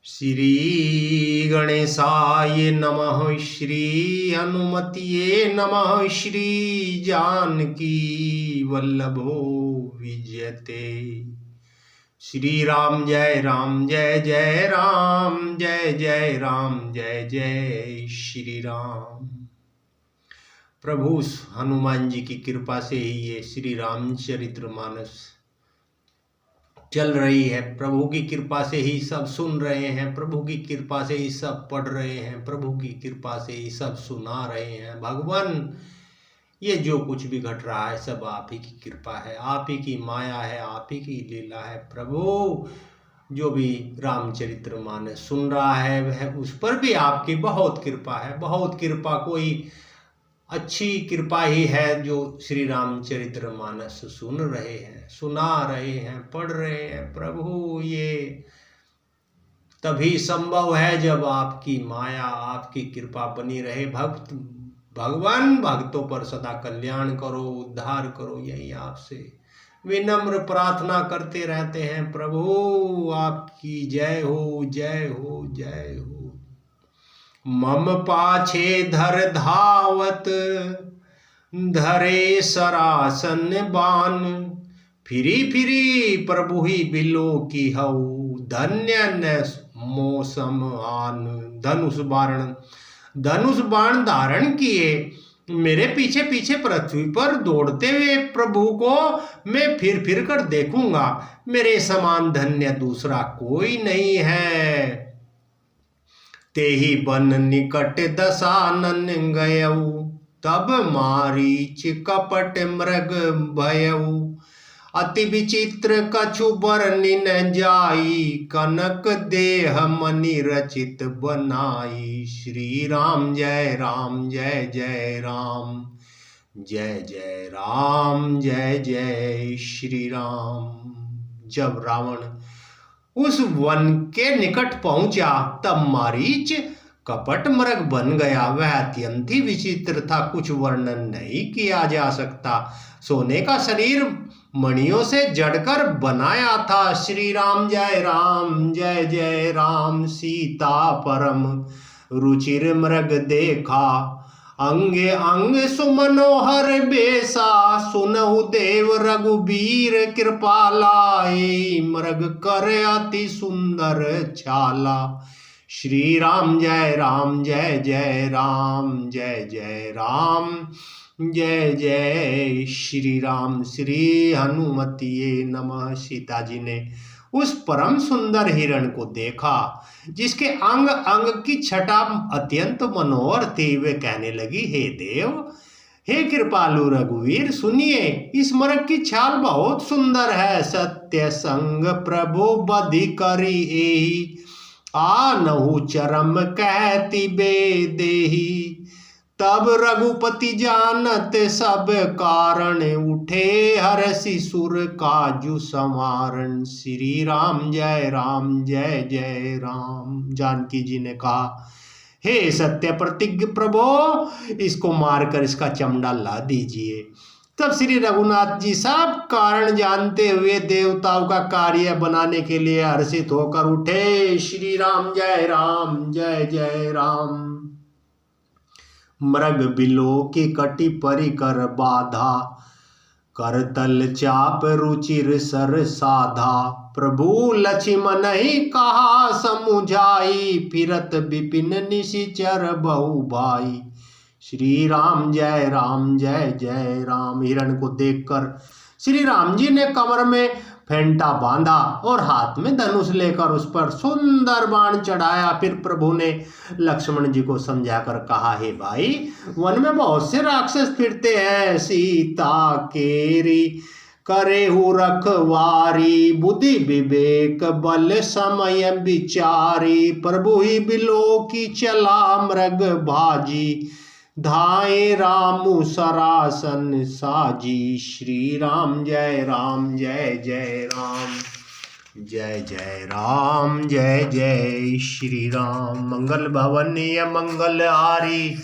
श्री गणेशाय नमः। श्री हनुमतिये नमः। श्री जानकी वल्लभो विजयते। श्री राम जय राम जय जय राम जय जय राम जय जय श्री राम। प्रभु हनुमान जी की कृपा से ही ये श्री रामचरितमानस चल रही है। प्रभु की कृपा से ही सब सुन रहे हैं, प्रभु की कृपा से ही सब पढ़ रहे हैं, प्रभु की कृपा से ही सब सुना रहे हैं। भगवान, ये जो कुछ भी घट रहा है सब आप ही की कृपा है, आप ही की माया है, आप ही की लीला है। प्रभु, जो भी रामचरितमानस सुन रहा है वह उस पर भी आपकी बहुत कृपा है, बहुत कृपा। कोई अच्छी कृपा ही है जो श्री रामचरितमानस सुन रहे हैं, सुना रहे हैं, पढ़ रहे हैं। प्रभु, ये तभी संभव है जब आपकी माया, आपकी कृपा बनी रहे। भगवान, भक्तों पर सदा कल्याण करो, उद्धार करो, यही आपसे विनम्र प्रार्थना करते रहते हैं। प्रभु, आपकी जय हो, जय हो, जय हो। मम पाछे धर धावत, धरे सरासन बान। फिरी फिरी प्रभु ही बिलो की हऊ, धन्य न मौसम आन। धनुष बाण धारण किए, मेरे पीछे पीछे पृथ्वी पर दौड़ते हुए प्रभु को मैं फिर फिर कर देखूंगा। मेरे समान धन्य दूसरा कोई नहीं है। तेहि बन निकट दसानन गयऊ, तब मारीच कपट मृग भयऊ। अति विचित्र कछु बरनि न जाई, कनक देह मणि रचित बनाई। श्री राम जय राम जय जय राम जय जय राम जय जय श्री राम। जब रावण उस वन के निकट पहुंचा तब मारीच कपट मृग बन गया। वह अत्यंत ही विचित्र था, कुछ वर्णन नहीं किया जा सकता। सोने का शरीर मणियों से जड़कर बनाया था। श्री राम जय जय राम। सीता परम रुचिर मृग देखा, अंगे अंग सुमनोहर बेसा। सुनहु देव रघुबीर कृपाला, मृग कर अति सुंदर छाला। श्री राम जय जय राम जय जय राम जय जय श्री राम। श्री हनुमतिये नमः। सीता जी ने उस परम सुंदर हिरण को देखा जिसके अंग अंग की छटा अत्यंत मनोहर थी। वे कहने लगी, हे देव, हे कृपालु रघुवीर, सुनिए, इस मृग की छाल बहुत सुंदर है। सत्य संग प्रभु बधि करी एही, आनहु चरम कहती बेदेही। तब रघुपति जानत सब कारण, उठे हरषि सुर काजू संवारण। श्री राम जय जय राम। जानकी जी ने कहा, हे सत्य प्रतिज्ञ प्रभो, इसको मारकर इसका चमड़ा ला दीजिए। तब श्री रघुनाथ जी सब कारण जानते हुए देवताओं का कार्य बनाने के लिए हर्षित होकर उठे। श्री राम जय जय राम। मृग बिलो की कटी परिकर बाधा, करतल चाप रुचिर सर साधा। प्रभु लक्ष्मण ही कहा समुझाई, फिरत विपिन निशिचर बहु भाई। श्री राम जय जय राम। हिरण को देखकर श्री राम जी ने कमर में फेंटा बांधा और हाथ में धनुष लेकर उस पर सुंदर बाण चढ़ाया। फिर प्रभु ने लक्ष्मण जी को समझाकर कहा, हे भाई, वन में बहुत से राक्षस फिरते हैं। सीता केरी करेहु रखवारी, बुद्धि विवेक बल समय विचारी। प्रभु ही बिलो की चला मृग भाजी, धाये रामु सरासन साजी। श्री राम जय जय राम जय जय राम जय जय श्री राम। मंगल भवनीय मंगल हारी,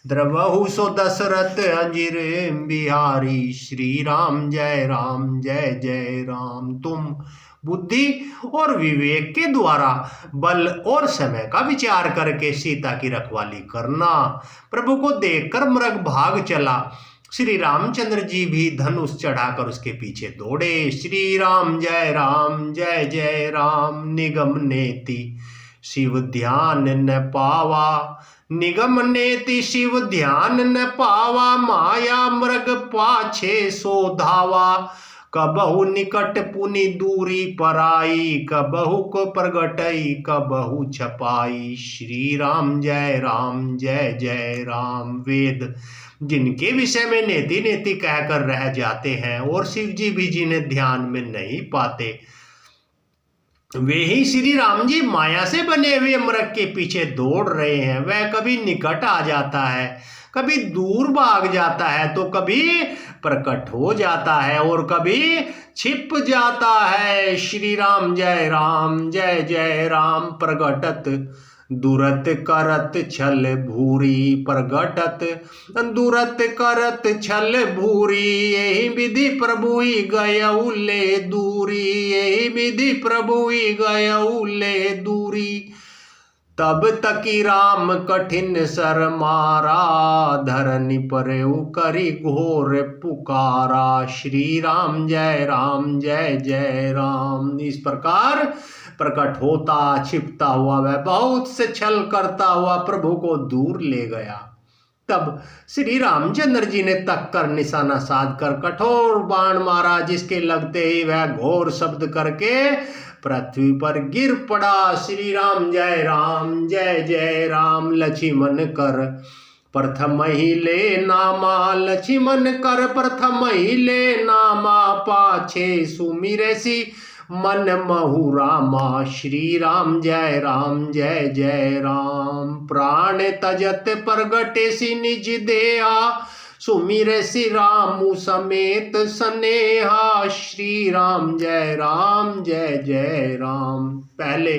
द्रवहु सो दशरथ अंजीर बिहारी। श्री राम जय जय राम। तुम बुद्धि और विवेक के द्वारा बल और समय का विचार करके सीता की रखवाली करना। प्रभु को देखकर मृग भाग चला। श्री रामचंद्र जी भी धनुष चढ़ाकर उसके पीछे दौड़े। श्री राम जय राम। निगम नेति शिव ध्यान न पावा, निगम नेति शिव ध्यान न पावा, माया मृग पाछे सो धावा। कबहु निकट पुनि दूरी पराई, कबहु को प्रगटई कबहु छपाई। श्री राम जय राम। वेद जिनके विषय में नेति नेति कहकर रह जाते हैं और शिव जी भी जिन्हें ध्यान में नहीं पाते, वे ही श्री राम जी माया से बने हुए मृग के पीछे दौड़ रहे हैं। वह कभी निकट आ जाता है, कभी दूर भाग जाता है, तो कभी प्रकट हो जाता है और कभी छिप जाता है। श्री राम जय राम। प्रगटत दुरत करत छल भूरी, प्रगटत दुरत करत छल भूरी। यही विधि प्रभु ही गयऊ ले दूरी, यही विधि प्रभु ही गयऊ ले दूरी। तब तकी राम कठिन सर मारा, धरनी परेऊ करी घोर पुकारा। श्री राम जय राम। इस प्रकार प्रकट होता छिपता हुआ वह बहुत से छल करता हुआ प्रभु को दूर ले गया। तब श्री रामचंद्र जी ने तक कर निशाना साध कर कठोर बाण मारा, जिसके लगते ही वह घोर शब्द करके पृथ्वी पर गिर पड़ा। श्री राम जय राम। लक्ष्मण कर प्रथम ही ले नामा, लक्ष्मण कर प्रथम ही ले नामा। पाछे सुमिरसी मन महु रामा। श्री राम जय राम। प्राण तजत प्रगटे सी निज देहा, सुमिर श्री रामु समेत स्नेहा। श्री राम जय राम। पहले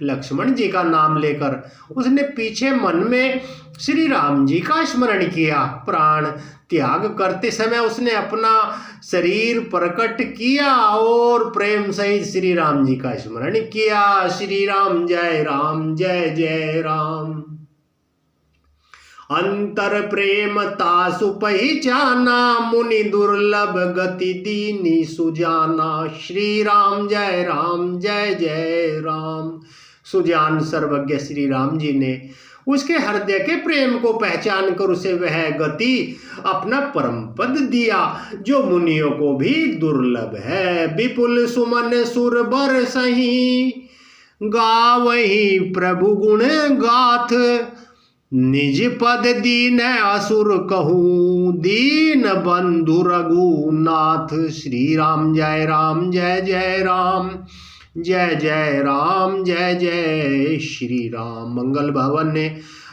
लक्ष्मण जी का नाम लेकर उसने पीछे मन में श्री राम जी का स्मरण किया। प्राण त्याग करते समय उसने अपना शरीर प्रकट किया और प्रेम सहित श्री राम जी का स्मरण किया। श्री राम जय राम। अंतर प्रेम तासु पहिचाना, मुनि दुर्लभ गति दीनी सुजाना। श्री राम जय राम। सुजान सर्वज्ञ श्री राम जी ने उसके हृदय के प्रेम को पहचान कर उसे वह गति अपना परम पद दिया जो मुनियों को भी दुर्लभ है। विपुल सुमन सुर बर सही, गावही प्रभु गुण गाथ। निज पद दीन असुर कहूँ, दीन बंधु रघुनाथ। श्री राम जय राम जय राम। जय राम जय श्री राम। मंगल भवन ने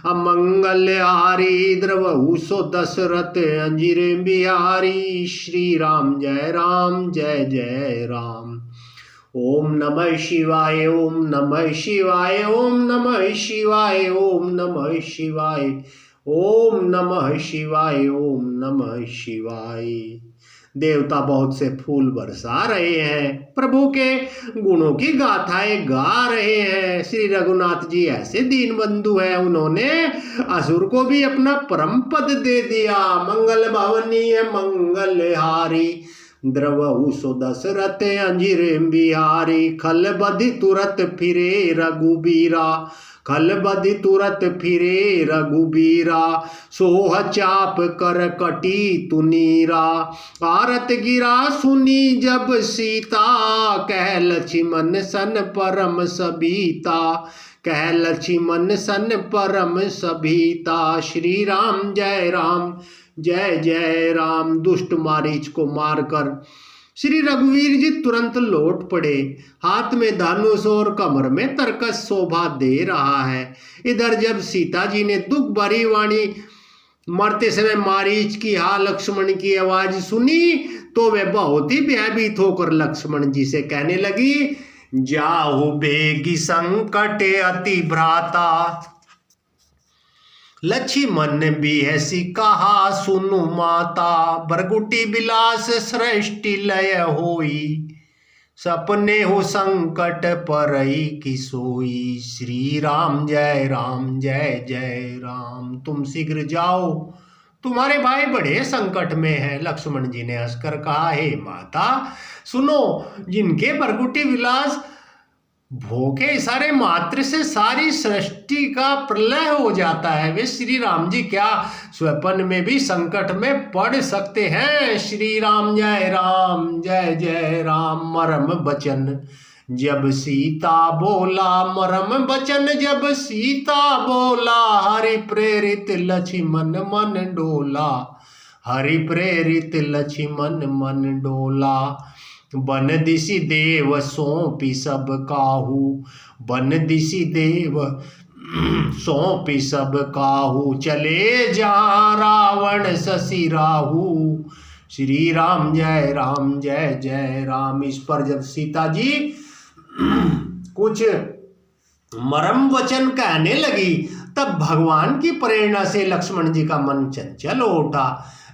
अमंगल हारी, द्रवहु सो दशरथ अंजीर बिहारी। श्री राम जय राम। ओम नमः शिवाय, ओम नमः शिवाय, ओम नमः शिवाय, ओम नमः शिवाय, ओम नमः शिवाय, ओम नमः शिवाय। देवता बहुत से फूल बरसा रहे हैं, प्रभु के गुणों की गाथाएं गा रहे हैं। श्री रघुनाथ जी ऐसे दीन बंधु हैं, उन्होंने असुर को भी अपना परम पद दे दिया। मंगल भवनीय मंगलहारी, द्रवहु सो दशरथ अंजीर बिहारी। खल बधि तुरत फिरे रघुबीरा, खल बधि तुरत फिरे रघुबीरा। सोह चाप कर कटी तुनीरा, आरत गिरा सुनी जब सीता। कह लक्ष्मण सन परम सबीता, कह लक्ष्मण सन परम सबीता। श्री राम जय राम। दुष्ट मारीच को मारकर श्री रघुवीर जी तुरंत लौट पड़े। हाथ में धनुष और कमर में तरकस शोभा दे रहा है। इधर जब सीता जी ने दुख भरी वाणी मरते समय मारीच की हा लक्ष्मण की आवाज सुनी तो वे बहुत ही भयभीत होकर लक्ष्मण जी से कहने लगी, जाहु बेगी संकट अति भ्राता। लक्ष्मण भी ऐसी कहा सुनु माता, भृगुटी बिलास सृष्टि लय होई, सपने हो संकट परई की सोई। श्री राम जय राम जय जय राम। तुम शीघ्र जाओ, तुम्हारे भाई बड़े संकट में है। लक्ष्मण जी ने हंसकर कहा, हे माता सुनो, जिनके भृगुटी विलास भोग के इशारे मात्र से सारी सृष्टि का प्रलय हो जाता है, वे श्री राम जी क्या स्वप्न में भी संकट में पड़ सकते हैं। श्री राम जय जय राम। मरम बचन जब सीता बोला, मरम बचन जब सीता बोला, हरि प्रेरित लक्ष्मण मन डोला, हरि प्रेरित लक्ष्मण मन डोला। बन दिशि देव सौंपी सब काहू, बन दिशि देव सौंपी सब काहू, चले जा रावण शशि राहू। श्री राम जय जय राम। इस पर जब सीता जी कुछ मरम वचन कहने लगी, तब भगवान की प्रेरणा से लक्ष्मण जी का मन चंचल हो उठा।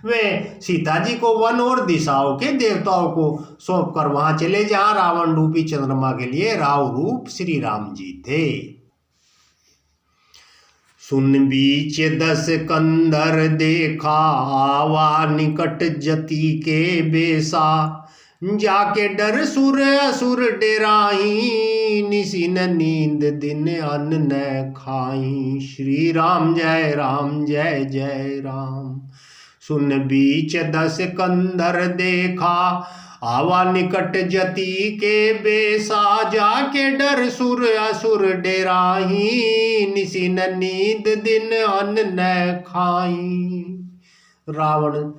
वे सीता जी को वन और दिशाओं के देवताओं को सौंप कर वहां चले जहां रावण रूपी चंद्रमा के लिए राव रूप श्री राम जी थे। सुन बीच 10 कंधर देखा, आवा निकट जति के बेसा, जाके डर सुर असुर डेराही, निशिन नींद दिन अन्न न खाई। श्री राम जय जय राम। सुन बीच 10 कंधर देखा, आवा निकट जति के बेसा, जाके डर सुर असुर डेराही, निशिन नींद दिन अन्न न खाई। रावण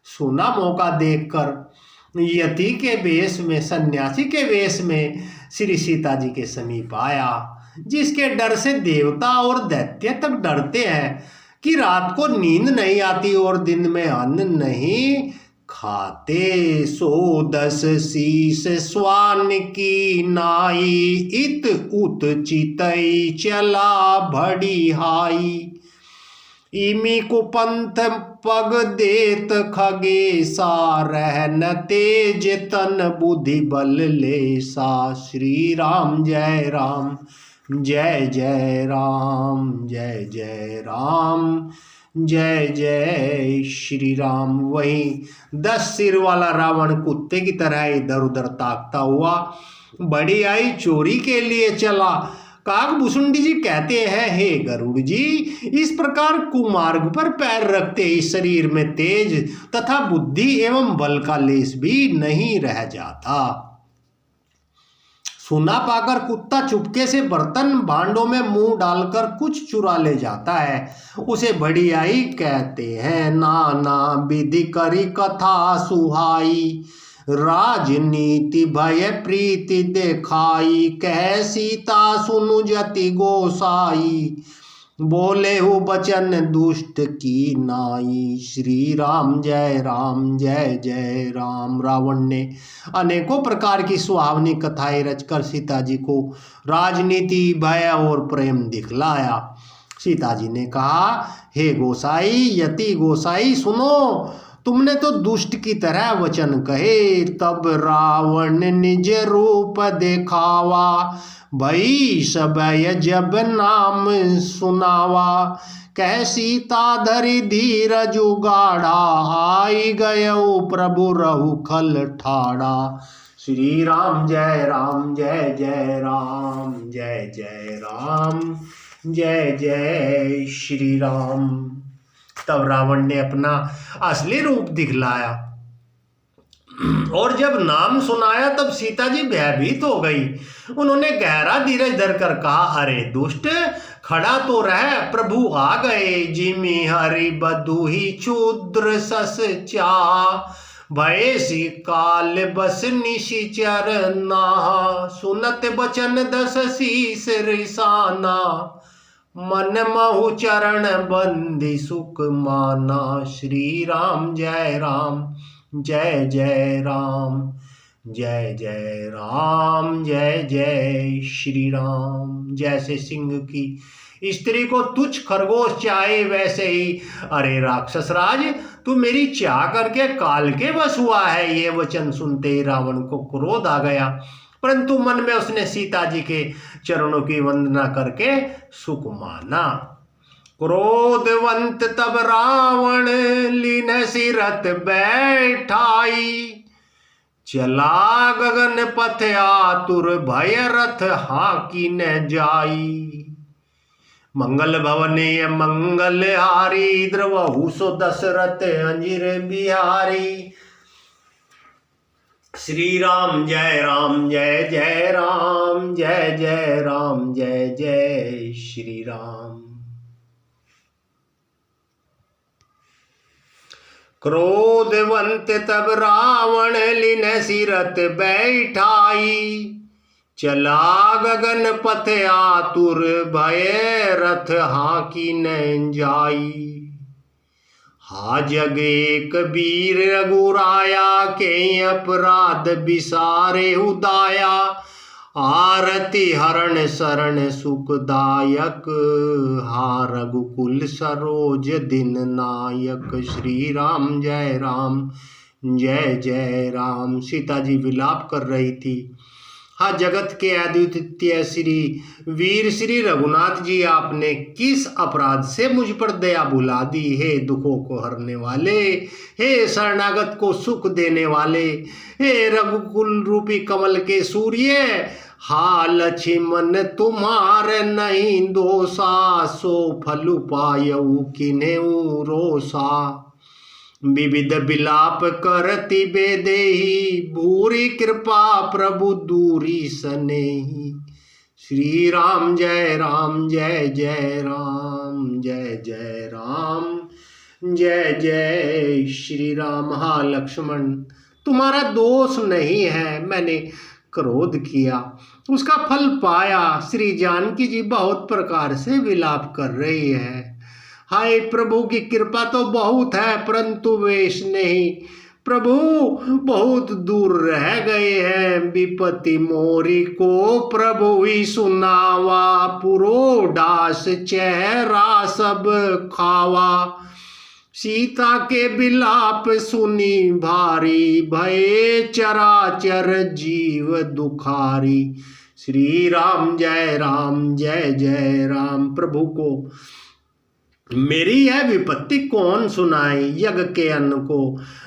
सोना मौका देखकर यति के वेश में, सन्यासी के वेश में श्री सीता जी के समीप आया, जिसके डर से देवता और दैत्य तक डरते हैं कि रात को नींद नहीं आती और दिन में अन्न नहीं खाते। सो 10 शीस स्वान की नाई, इत उत चितई चला भड़ी हाई। इमी को पंथ पग देत खगेसा, रहन तेज तन बुद्धि बल लेसा। श्री राम जय जय राम जय जय राम जय जय श्री राम। वहीं 10 सिर वाला रावण कुत्ते की तरह इधर उधर ताकता हुआ बड़ी आई चोरी के लिए चला। काकभूषुंडी जी कहते हैं, हे गरुड़ जी, इस प्रकार कुमार्ग पर पैर रखते ही शरीर में तेज तथा बुद्धि एवं बल का लेस भी नहीं रह जाता। सुना पाकर कुत्ता चुपके से बर्तन भांडों में मुंह डालकर कुछ चुरा ले जाता है। उसे बढ़ियाई कहते हैं। नाना विधि करी कथा सुहाई, राजनीति भय प्रीति देखाई। कह सीता सुनु जति गोसाई, बोले हो बचन दुष्ट की नाई। श्री राम जय जय राम। रावण ने अनेकों प्रकार की सुहावनी कथाएं रचकर सीता जी को राजनीति, भय और प्रेम दिखलाया। सीता जी ने कहा, हे गोसाई, यति गोसाई सुनो, तुमने तो दुष्ट की तरह वचन कहे। तब रावण निज रूप देखावा, भई सबय जब नाम सुनावा। कह सीता धरि धीरज उगाड़ा, आई गयो प्रभु रहु खल ठाड़ा। श्री राम जय जय राम जय जय राम जय जय श्री राम। तब रावण ने अपना असली रूप दिखलाया और जब नाम सुनाया तब सीता जी भयभीत हो गई। उन्होंने गहरा धीरज धरकर कहा, अरे दुष्ट, खड़ा तो रह, प्रभु आ गए। जिमि हरि बधुहि क्षुद्र सस चा, भय सी काल बस निशिचर नाहा। सुनत बचन 10 शीस रिसाना, मन महु चरण बंदी सुख माना। श्री राम जय जय राम जय जय राम जय जय श्री राम। जैसे सिंह की स्त्री को तुच्छ खरगोश चाहे वैसे ही। अरे राक्षस राज, तू मेरी चाह करके काल के वश हुआ है। ये वचन सुनते ही रावण को क्रोध आ गया, परंतु मन में उसने सीता जी के चरणों की वंदना करके सुख माना। क्रोधवंत तब रावण लीन सिरत बैठाई, चला गगन पथ आतुर भय रथ हाकी न जाई। मंगल भवने मंगल हारी, द्रवहु सो दशरथ अंजिर बिहारी। श्री राम जय राम जय जय राम, जय जय राम जय जय श्री राम। क्रोधवंत तब रावण लीन सिरत बैठाई, चला गगन पथ आतुर भय रथ हाकी न जाई। हा जग एक वीर रघुराया, के अपराध बिसारे उदाया। आरती हरण शरण सुखदायक, हा रघुकुल सरोज दिन नायक। श्री राम जय राम जय जय राम। सीता जी विलाप कर रही थी। हाँ, जगत के अद्वितीय श्री वीर श्री रघुनाथ जी, आपने किस अपराध से मुझ पर दया भुला दी। हे दुखों को हरने वाले, हे शरणागत को सुख देने वाले, हे रघुकुल रूपी कमल के सूर्य। हा लक्ष्मण तुम्हारे नहीं दोषा, सो फल पायऊ किन्हें रोसा। विविध विलाप करती बेदेही, भूरी कृपा प्रभु दूरी सनेही। श्री राम जय राम जय जय राम, जय जय राम जय जय श्री राम। हा लक्ष्मण, तुम्हारा दोष नहीं है, मैंने क्रोध किया, उसका फल पाया। श्री जानकी जी बहुत प्रकार से विलाप कर रही है। हाय प्रभु की कृपा तो बहुत है, परंतु वेश नहीं। प्रभु बहुत दूर रह गए हैं, विपत्ति मोरी को प्रभु ही सुनावा। पुरोडास चेहरा सब खावा, सीता के विलाप सुनी भारी। भये चराचर जीव दुखारी। श्री राम जय राम जय जय राम। प्रभु को मेरी यह विपत्ति कौन सुनाई। यज्ञ के अन्न को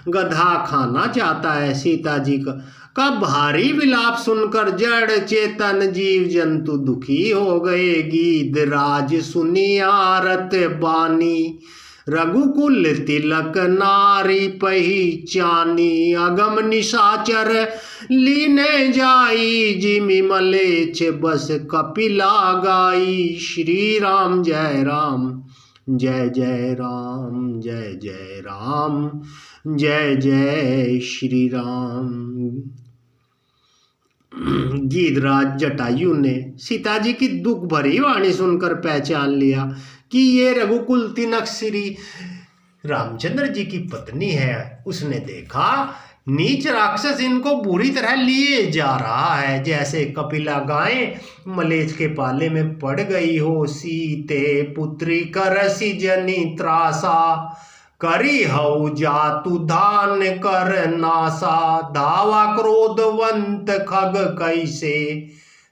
गधा खाना चाहता है। सीता जी का भारी विलाप सुनकर जड़ चेतन जीव जंतु दुखी हो गए। गीध राज सुनी आरत बानी, रघुकुल तिलक नारी पहिचानी। अगम निशाचर लीने जाई, जिमि मलेच्छ बस कपिला गाई। श्री राम जय राम जय जय राम, जय जय राम जय जय श्री राम। गीधराज जटायु ने सीता जी की दुख भरी वाणी सुनकर पहचान लिया कि ये रघुकुल तिलक श्री रामचंद्र जी की पत्नी है। उसने देखा नीच राक्षस इनको बुरी तरह लिए जा रहा है, जैसे कपिला गाय मलेच्छ के पाले में पड़ गई हो। सीते पुत्री करसी जनी त्रासा, करी हऊ जातु धान कर नासा। धावा क्रोधवंत खग कैसे,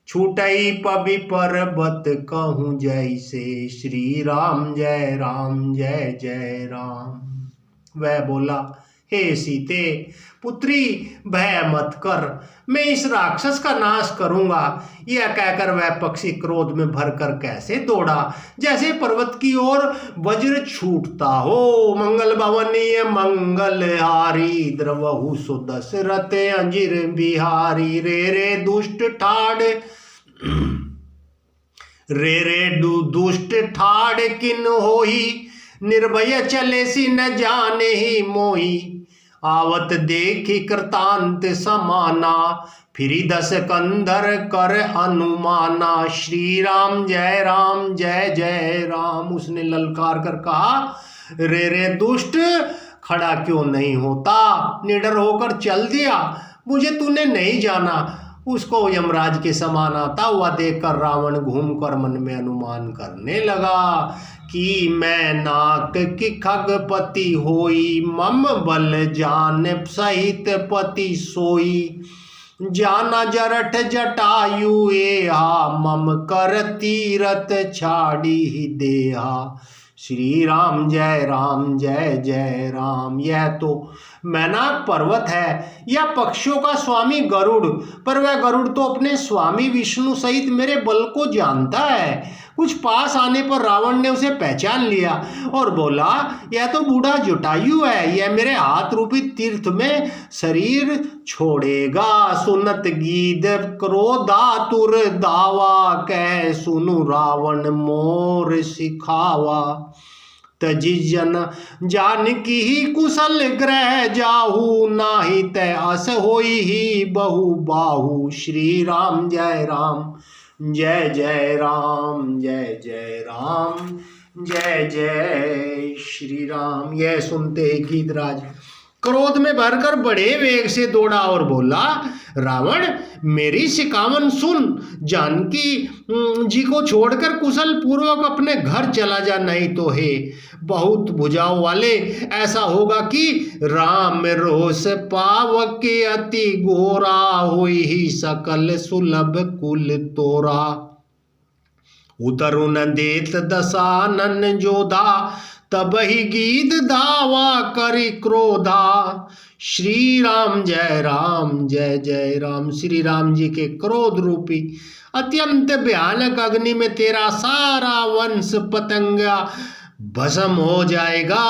छूटई पबि पर्वत कहूँ जैसे। श्री राम जय राम जय जय राम। वह बोला, हे सीते पुत्री भय मत कर, मैं इस राक्षस का नाश करूंगा। यह कहकर वह पक्षी क्रोध में भरकर कैसे दौड़ा, जैसे पर्वत की ओर वज्र छूटता हो। मंगल भवनीय मंगल हारी, द्रवहु सो दशरथ अंजिर बिहारी। रे रे दुष्ट ठाड़, रे रे दुष्ट ठाड़ किन होई। निर्भय चले सी न जाने ही मोही। आवत देखी कृतांत समाना, फिरी दस कंधर कर अनुमाना। श्री राम जय राम जय जय राम। उसने ललकार कर कहा, रे रे दुष्ट, खड़ा क्यों नहीं होता, निडर होकर चल दिया। मुझे तूने नहीं जाना, उसको यमराज के समान आता हुआ देखकर रावण घूमकर मन में अनुमान करने लगा कि मैं नाक की खगपति होई, मम बल जान सहित पति सोई। जाना जरठ जटायु एहा, मम कर तीरथ छाड़ी ही देहा। श्री राम जय राम जय जय राम। यह तो मैनाक पर्वत है, यह पक्षियों का स्वामी गरुड़, पर वह गरुड़ तो अपने स्वामी विष्णु सहित मेरे बल को जानता है। कुछ पास आने पर रावण ने उसे पहचान लिया और बोला, यह तो बूढ़ा जटायु है, यह मेरे हाथ रूपी तीर्थ में शरीर छोड़ेगा। सुनत गीत क्रोधातुर दावा, कह सुनु रावण मोर सिखावा। तजि जन जानकी ही कुशल ग्रह जाहू, नाही तय अस होई ही बहु बाहू। श्री राम जय राम जय जय राम जय जय राम जय जय श्री राम। यह सुनते ही गीधराज क्रोध में भरकर बड़े वेग से दौड़ा और बोला, रावण मेरी सिकावन सुन, जानकी जी को छोड़कर कुशल पूर्वक अपने घर चला जा, नहीं तो हे बहुत भुजाओं वाले ऐसा होगा कि राम रोष पावके अति गोरा, होई ही सकल सुलभ कुल तोरा। उतरु न देत दशानन जोधा, तब ही गीत धावा करि क्रोधा। श्री राम जय राम जय जय राम। श्री राम जी के क्रोध रूपी अत्यंत भयानक अग्नि में तेरा सारा वंश पतंगा भस्म हो जाएगा।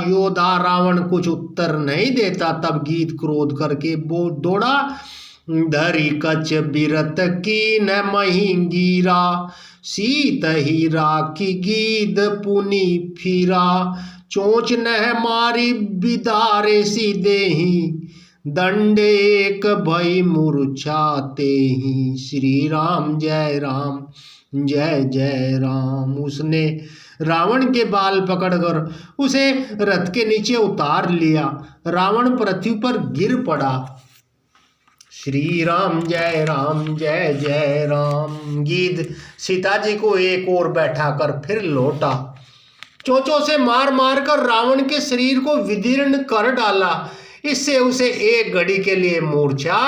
योद्धा रावण कुछ उत्तर नहीं देता, तब गीत क्रोध करके दौड़ा। धरी कच बिरत की न मही गिरा, सीत ही राखी गीद पुनि फिरा। चोंच नह मारी बिदारे सी देही, दंडे एक भई मूर्छाते ही। श्री राम जय राम जय जय राम। उसने रावण के बाल पकड़कर उसे रथ के नीचे उतार लिया। रावण पृथ्वी पर गिर पड़ा। श्री राम जय जय राम। गीध सीता जी को एक ओर बैठाकर फिर लौटा। चोंचों से मार मार कर रावण के शरीर को विदीर्ण कर डाला। इससे उसे एक घड़ी के लिए मूर्छा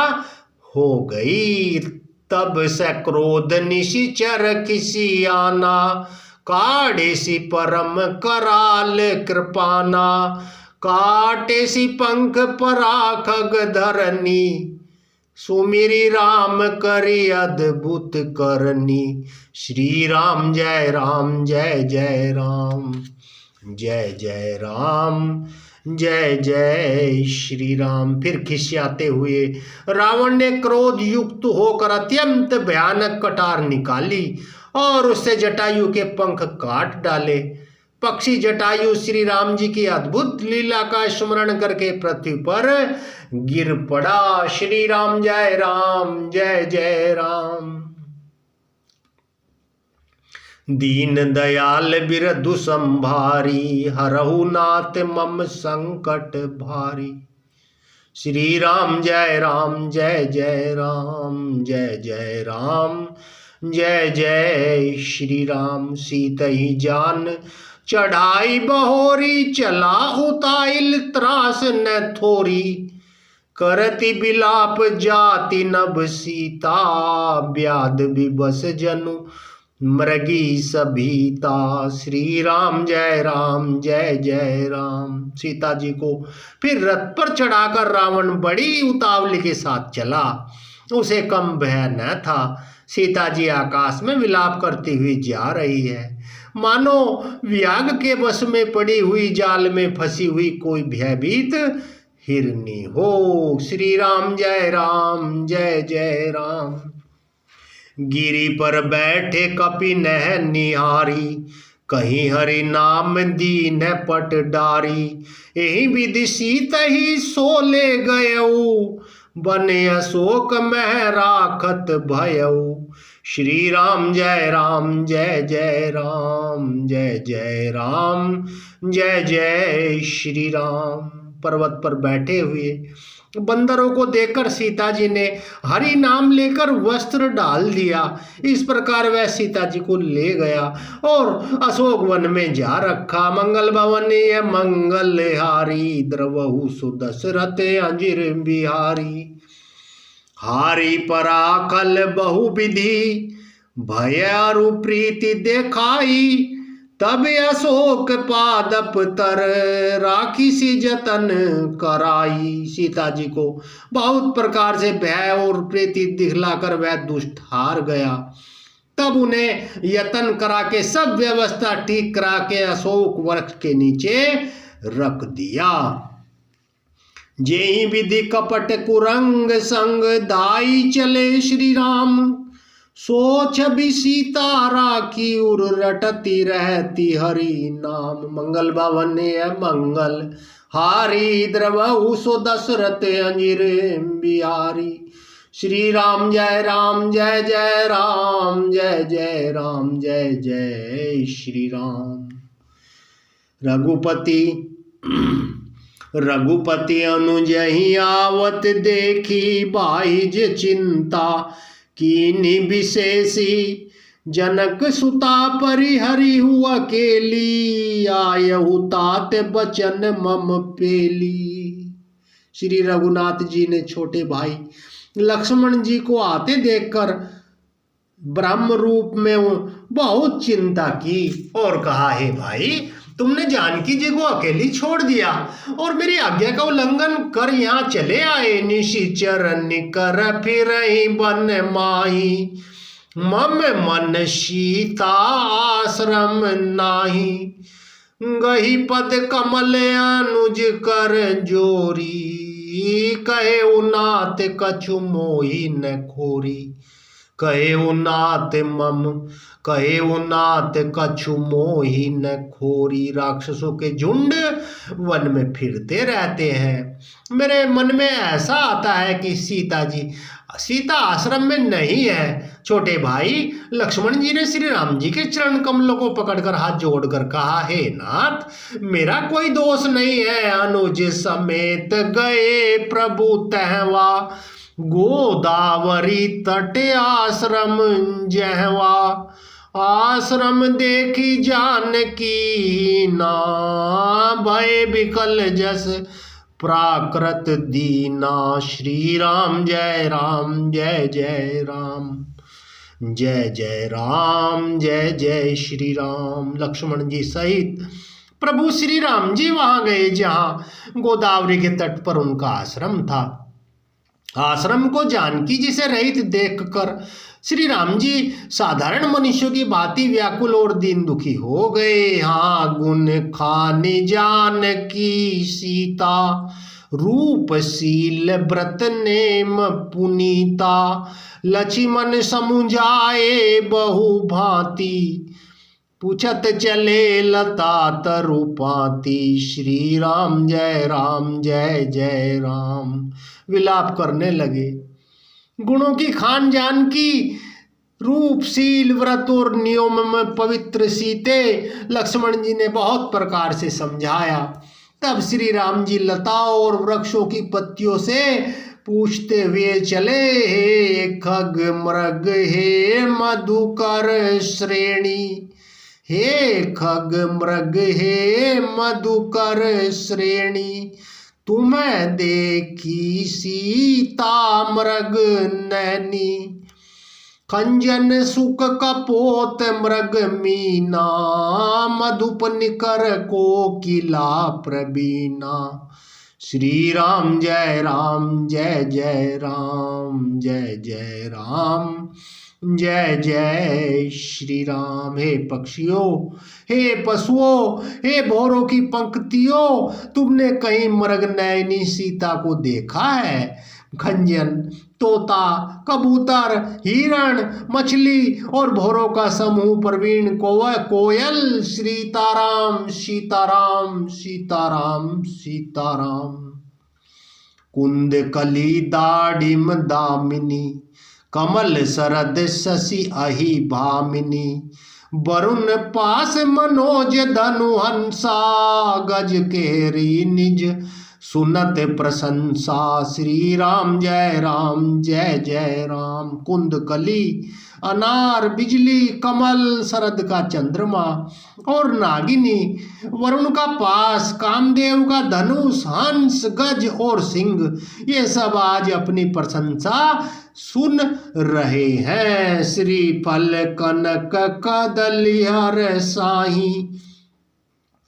हो गई। तब से क्रोध निशिचर किसी आना, काढ़े सी परम कराल कृपाना। काटे सी पंख परा खग धरनी, सुमिरी राम करी अद्भुत करनी। श्री राम जय जय राम जय जय राम जय जय श्री राम। फिर खिसियाते हुए रावण ने क्रोध युक्त होकर अत्यंत भयानक कटार निकाली और उससे जटायु के पंख काट डाले। पक्षी जटायु श्री राम जी की अद्भुत लीला का स्मरण करके पृथ्वी पर गिर पड़ा। श्री राम जय जय राम। दीन दयाल बिरधु संभारी, हरहु नाथ मम संकट भारी। श्री राम जय जय राम जय जय राम जय जय श्री राम। सीत ही जान चढ़ाई बहोरी, चला उताइल त्रास न थोरी। करति बिलाप जाति नभ सीता, व्याध विबस जनु मृगी सभीता। श्री राम जय जय राम। सीता जी को फिर रथ पर चढ़ाकर रावण बड़ी उतावली के साथ चला। उसे कम भय न था। सीता जी आकाश में विलाप करती हुई जा रही है, मानो व्याग के वश में पड़ी हुई जाल में फंसी हुई कोई भयभीत हिरनी हो। श्री राम जय जय राम। गिरी पर बैठे कपि नह निहारी, कहीं हरि नाम दीन पट डारी। यही विधि सीत ही सोले गयऊ, बने अशोक मह राखत भयऊ। श्री राम जय जय राम जय जय राम जय जय श्री राम। पर्वत पर बैठे हुए बंदरों को देखकर सीता जी ने हरि नाम लेकर वस्त्र डाल दिया। इस प्रकार वह सीता जी को ले गया और अशोक वन में जा रखा। मंगल भवन ये मंगल हारी, द्रवहु सुदशरथ अंजिर बिहारी। हारी पराखल बहु विधि, भय अरु प्रीति देखाई। तब अशोक पादप तर, राखी सी जतन कराई। सीता जी को बहुत प्रकार से भय और प्रीति दिखलाकर वह दुष्ट हार गया। तब उन्हें यतन करा के सब व्यवस्था ठीक करा के अशोक वृक्ष के नीचे रख दिया। जेहि विधि कपट कुरंग संग, दाई चले श्री राम। सोच भी सीता राखी, उर रटती रहती हरि नाम। मंगल भवन मंगल हारी, द्रवहु सो दशरथ अंजिर बिहारी। श्री राम जय राम जय जय राम, जय जय राम जय जय श्री राम। रघुपति अनुजहि आवत देखी, बाहिज चिंता कीनि विशेषी। जनक सुता परिहरि हु अकेली, आयहु तात बचन मम पेली। श्री रघुनाथ जी ने छोटे भाई लक्ष्मण जी को आते देखकर ब्रह्म रूप में बहुत चिंता की और कहा, हे भाई, तुमने जानकी जी को अकेली छोड़ दिया और मेरी आज्ञा का उल्लंघन कर यहाँ चले आए। निशिचर निकर फिर बन माही, मम मन सीता आश्रम नाही। गही पद कमल अनुज कर जोरी, कहे उनात कछु मोही न खोरी। कहे उनात मम, कहे उनात कछु मोही न खोरी। राक्षसों के झुंड वन में फिरते रहते हैं। मेरे मन में ऐसा आता है कि सीता आश्रम में नहीं है। छोटे भाई लक्ष्मण जी ने श्री राम जी के चरण कमलों को पकड़कर हाथ जोड़कर कहा, हे नाथ, मेरा कोई दोष नहीं है। अनुज समेत गए प्रभु तहवा, गोदावरी तट आश्रम जहवा। आश्रम देखी जानकी ना, भय विकल जस प्राकृत दीना। श्री राम जय राम जय जय राम, जय जय राम जय जय श्री राम। लक्ष्मण जी सहित प्रभु श्री राम जी वहां गए जहां गोदावरी के तट पर उनका आश्रम था। आश्रम को जानकी जी से रहित देखकर श्री राम जी साधारण मनुष्यों की भांति व्याकुल और दीन दुखी हो गए। हाँ, गुण खानी जानकी सीता, रूपशील व्रत नेम पुनीता। लक्ष्मण समुझाए बहु भांति, पूछत चले लता तरुपाती। श्री राम जय जय राम विलाप करने लगे। गुणों की खान जानकी, रूपशील, व्रत और नियम में पवित्र सीते लक्ष्मण जी ने बहुत प्रकार से समझाया। तब श्री राम जी लता और वृक्षों की पत्तियों से पूछते हुए चले, हे खग मृग हे मधुकर श्रेणी। हे खग मृग हे मधुकर श्रेणी, तुम्हें देखी सीता मृग नैनी। खंजन सुख कपोत मृग मीना, मधुप निकर कोकिला प्रवीणा। श्री राम जय जय राम, जय जय राम जय जय श्री राम। हे पक्षियों, हे पशुओं, हे भौरों की पंक्तियों, तुमने कहीं मृग नयनी सीता को देखा है? खंजन, तोता, कबूतर, हिरण, मछली और भौरों का समूह, प्रवीण, कोयल, सीताराम सीताराम सीताराम सीताराम। कुंद कली दाडिम दामिनी, कमल शरद शशि अहि भामिनी। वरुण पास मनोज धनु हंसा, गज केरी निज सुनत प्रशंसा श्री राम जय जय राम। कुंद कली अनार बिजली कमल शरद का चंद्रमा और नागिनी वरुण का पास कामदेव का धनुष हंस गज और सिंह ये सब आज अपनी प्रशंसा सुन रहे हैं। श्री फल कनक कदलिहर साही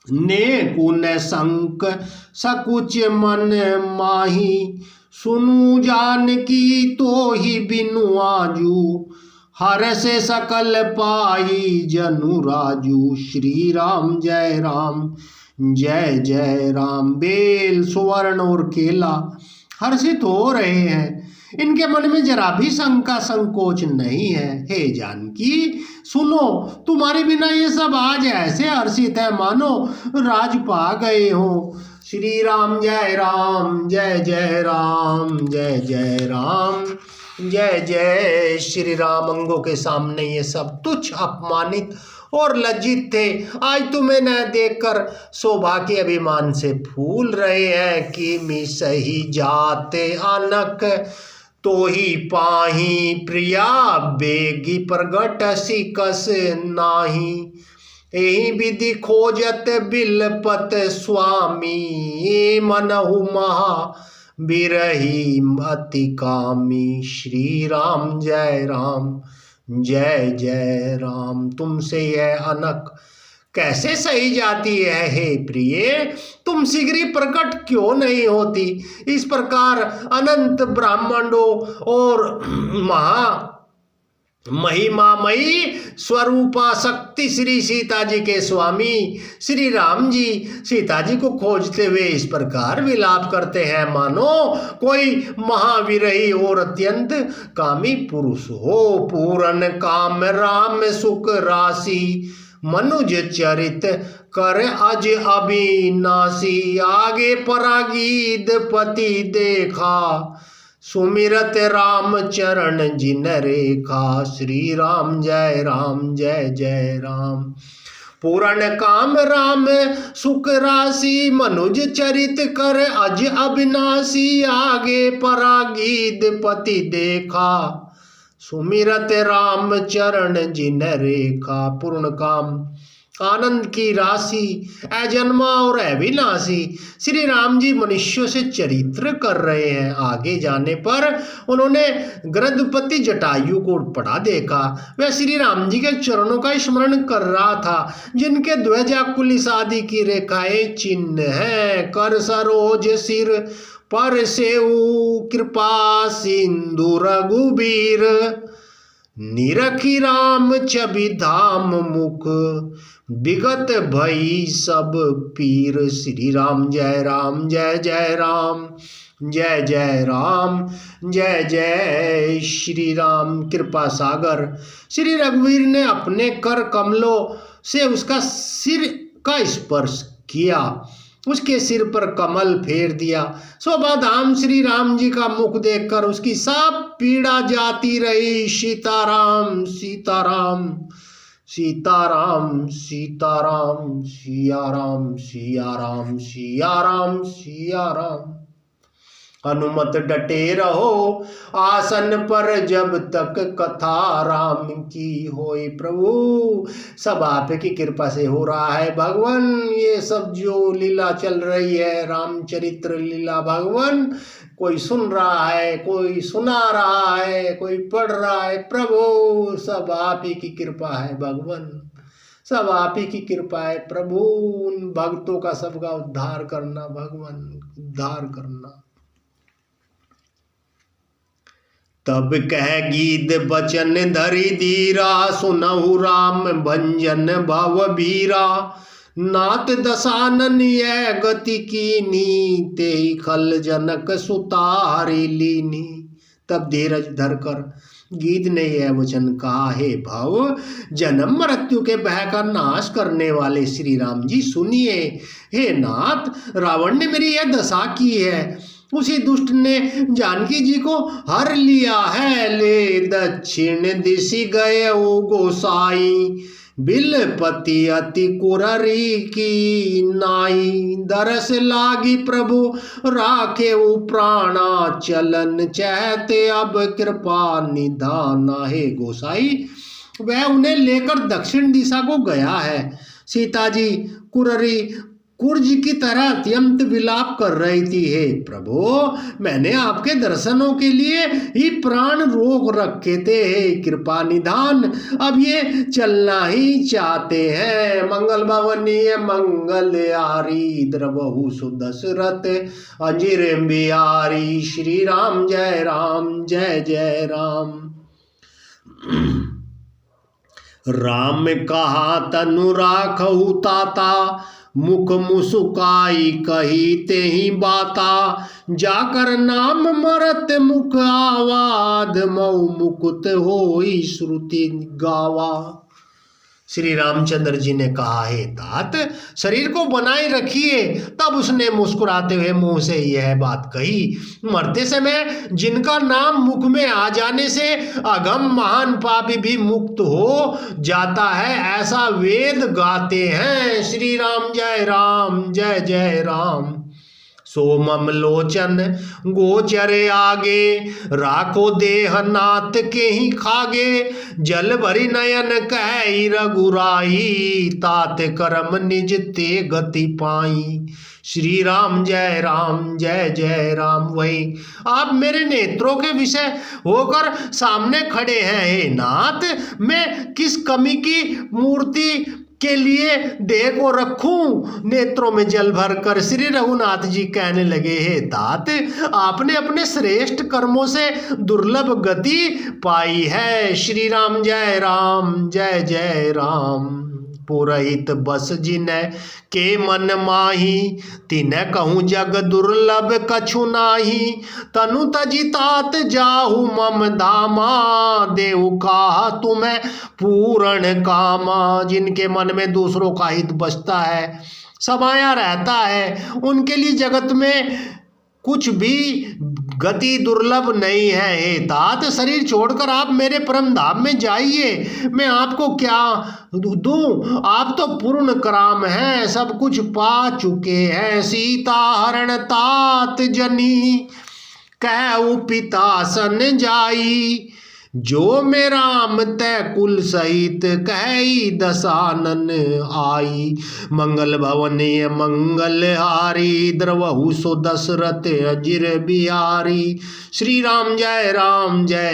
ने कुन शंक सकुच मन माही। सुनु जानकी तो ही बिनु आजू हर से सकल पाई जनु राजू। श्री राम जय राम। बेल सुवर्ण और केला हर्षित हो रहे हैं, इनके मन में जरा भी शंका संकोच नहीं है। हे जानकी सुनो, तुम्हारे बिना ये सब आज ऐसे हर्षित है मानो राज पा गए हो। श्री राम जय जय राम जय राम जय श्री राम। अंगों के सामने ये सब तुच्छ अपमानित और लज्जित थे। आज तुम्हें न देखकर सौभाग्य अभिमान से फूल रहे हैं कि मी सही जाते अनक तो ही पाही प्रिया बेगी प्रगट सिकस नाही। यही विधि खोजत बिलपत स्वामी मनहु महा बिरही अति कामी। श्री राम जय जय राम। तुमसे यह अनक कैसे सही जाती है हे प्रिय, तुम शीघ्र प्रकट क्यों नहीं होती। इस प्रकार अनंत ब्रह्मांडों और महिमामयी स्वरूपा शक्ति श्री सीता जी के स्वामी श्री राम जी सीता जी को खोजते हुए इस प्रकार विलाप करते हैं मानो कोई महाविरही और अत्यंत कामी पुरुष हो। पूरन काम राम सुख राशि मनुज चरित कर अज अविनाशी। आगे परागीद पति देखा सुमिरत राम चरण जिन रेखा। श्री राम जय राम। पूर्ण काम राम सुख राशि मनुज चरित कर अज अविनाशी। आगे परागीद पति देखा सुमिरत राम चरण जिन रेखा। पूर्ण काम आनंद की राशि अजन्मा और अविनाशी श्री राम जी मनुष्यों से चरित्र कर रहे हैं। आगे जाने पर उन्होंने गृधपति जटायु को पढ़ा देखा। वह श्री राम जी के चरणों का स्मरण कर रहा था, जिनके ध्वजा कुलिस आदि की रेखाएं चिन्ह हैं। कर सरोज सिर पर सेऊ कृपा सिंधु रघुबीर। निरखी राम छवि धाम मुख विगत भई सब पीर। श्री राम जय राम जय राम जय श्री राम। कृपा सागर श्री रघुवीर ने अपने कर कमलों से उसका सिर का स्पर्श किया, उसके सिर पर कमल फेर दिया। शोभा धाम श्री राम जी का मुख देखकर उसकी सब पीड़ा जाती रही। सीताराम सीताराम सीताराम सीताराम सिया राम सिया राम सिया राम सिया राम। हनुमत डटे रहो आसन पर जब तक कथा राम की होए प्रभु। सब आपकी कृपा से हो रहा है भगवान। ये सब जो लीला चल रही है रामचरित्र लीला भगवान, कोई सुन रहा है, कोई सुना रहा है, कोई पढ़ रहा है प्रभु। सब आप ही की कृपा है भगवान, सब आप ही की कृपा है प्रभु। उन भक्तों का सबका उद्धार करना भगवान, उद्धार करना। तब कह गीत बचन धरि धीरा सुनहु राम भंजन भव भीरा। नाथ दशानन यह गति कीनी ते खल जनक सुतारी लीनी। तब धीरज धरकर गीत ने यह वचन कहा, हे भव जन्म मृत्यु के भय का नाश करने वाले श्री राम जी सुनिए। हे नाथ, रावण ने मेरी यह दशा की है, उसी दुष्ट ने जानकी जी को हर लिया है। ले दक्षिण दिशि गए ओ गोसाई बिलपति अति कुररी की नाई, दरस लागी प्रभु राखे प्राणा चलन, चहते अब कृपा निधाना। हे गोसाई, वह उन्हें लेकर दक्षिण दिशा को गया है। सीता जी कुररी कुर्ज की तरह अत्यंत विलाप कर रही थी। हे प्रभु, मैंने आपके दर्शनों के लिए ही प्राण रोक रखे थे। हे कृपा निधान, अब ये चलना ही चाहते हैं। मंगल भवनीय मंगल आरी, द्रवहु सुदशरथ अजिर बिहारी। श्री राम जय राम जय जय राम। राम कहा तनु राखहु ताता, मुख मुसुकाई कही ते ही बाता। जाकर नाम मरत मुख आवाद, मऊ मुकुत होई श्रुति गावा। श्री रामचंद्र जी ने कहा, हे तात, शरीर को बनाए रखिए। तब उसने मुस्कुराते हुए मुंह से यह बात कही, मरते समय जिनका नाम मुख में आ जाने से अगम महान पापी भी मुक्त हो जाता है, ऐसा वेद गाते हैं। श्री राम जय जय राम। सोमम लोचन गोचर आगे, राखो देह नाथ के ही खागे। जल भरी नयन कह रघुराई, तात करम निज ते गति पाई। श्री राम जय जय राम। वही आप मेरे नेत्रों के विषय होकर सामने खड़े हैं। हे नाथ, मैं किस कमी की मूर्ति के लिए देह को रखूं? नेत्रों में जल भर कर श्री रघुनाथ जी कहने लगे, हे तात, आपने अपने श्रेष्ठ कर्मों से दुर्लभ गति पाई है। श्री राम जय जय राम। पुरहित बस जिन्ह के मन माही, तिन्ह कहूँ जग दुर्लभ कछु नाही। तनु तजि तात जाहु मम धामा, देहु कहा तुम्हें पूर्ण कामा। जिनके मन में दूसरों का हित बसता है, समाया रहता है, उनके लिए जगत में कुछ भी गति दुर्लभ नहीं है। हे तात, शरीर छोड़कर आप मेरे परम धाम में जाइए। मैं आपको क्या दूं? आप तो पूर्ण कराम हैं, सब कुछ पा चुके हैं। सीता हरण तात जनी, कहु पिता सन जाई। जो में राम तय कुल सहित, कही दशानन आई। मंगल भवनीय मंगल हारी, द्रवहु सो दशरथ अजिर बिहारी। श्री राम जय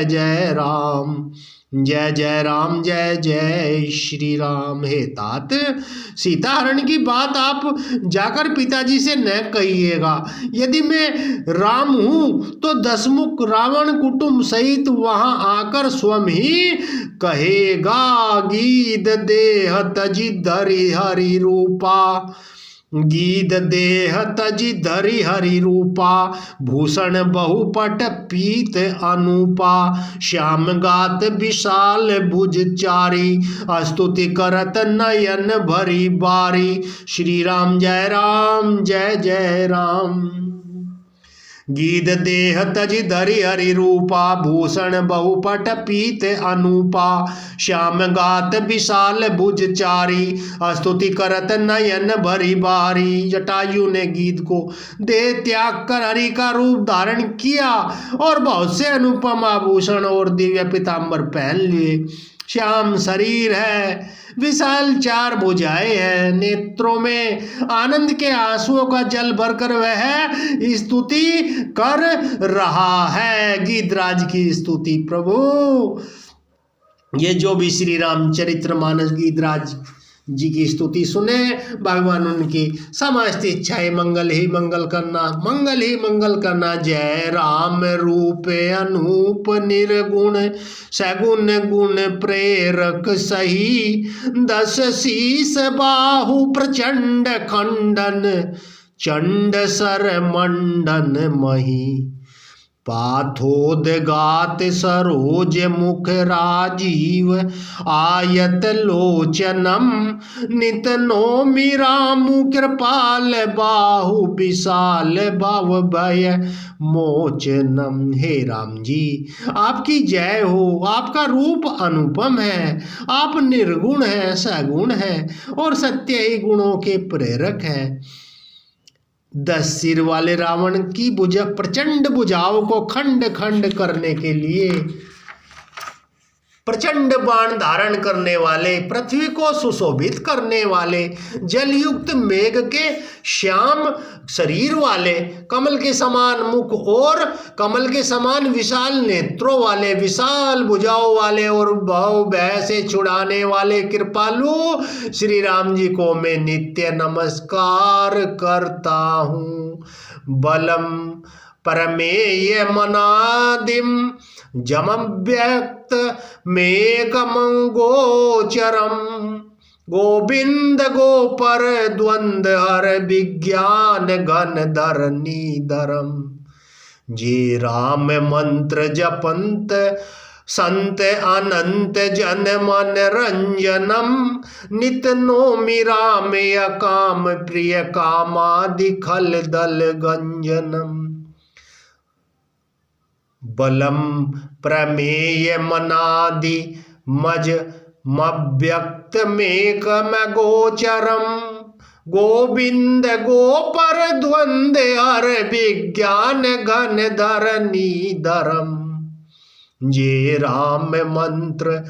जय राम। जय जय राम जय जय श्री राम। हे तात, सीता हरण की बात आप जाकर पिताजी से न कहिएगा। यदि मैं राम हूं तो दशमुख रावण कुटुंब सहित वहां आकर स्वयं ही कहेगा, गीद देह तजि धरि हरि रूपा। गीद देह तजि धरि हरि रूपा, भूषण बहुपट पीत अनूपा। श्याम गात विशाल भुज चारी, स्तुति करत नयन भरी बारी। श्री राम जय जय राम। गीद देह तजि धरि हरि रूपा, भूषण बहुपट पीत अनूपा। श्याम गात विशाल भुज चारी, स्तुति करत नयन भरी बारी। जटायु ने गीत को देह त्याग कर हरि का रूप धारण किया और बहुत से अनुपम आभूषण और दिव्य पीताम्बर पहन लिए। श्याम शरीर है, विशाल चार भुजाएं हैं, नेत्रों में आनंद के आंसुओं का जल भरकर वह स्तुति कर रहा है। गीतराज की स्तुति। प्रभु, ये जो भी श्री रामचरितमानस गीतराज जी की स्तुति सुने, भगवान उनकी समस्त इच्छाएं मंगल ही मंगल करना। जय राम रूप अनूप निर्गुण, सगुण गुण प्रेरक सही। दस शीस बाहु प्रचंड खंडन, चंड सर मंडन मही। पाथोदगात सरोज मुख राजीव आयत लोचनम नित नौमि रामु कृपाल बाहु विशाल भव भय मोचनम। हे राम जी, आपकी जय हो। आपका रूप अनुपम है, आप निर्गुण है, सगुण है और सत्य ही गुणों के प्रेरक हैं। 10 सिर वाले रावण की प्रचंड भुजाओं को खंड खंड करने के लिए प्रचंड बाण धारण करने वाले, पृथ्वी को सुशोभित करने वाले, जलयुक्त मेघ के श्याम शरीर वाले, कमल के समान मुख और कमल के समान विशाल नेत्रों वाले, विशाल भुजाओं वाले और भव भय से छुड़ाने वाले कृपालु श्री राम जी को मैं नित्य नमस्कार करता हूँ। बलम परमेय मनादिम जमव्यक्त मेकमं गोचरम गोविंद गोपर द्वंद हर विज्ञान घन धरनीधरम। जे राम मंत्र जपंत संत अनंत जन मन रंजनम नित नौमि राम अकाम प्रिय कामादि खल दल गंजनम। बलम प्रमेय मनादि मज मव्यक्त मेकम गोचरम गोविंद गोपर द्वंद हर विज्ञान घन धरनीधरम। जे राम मंत्र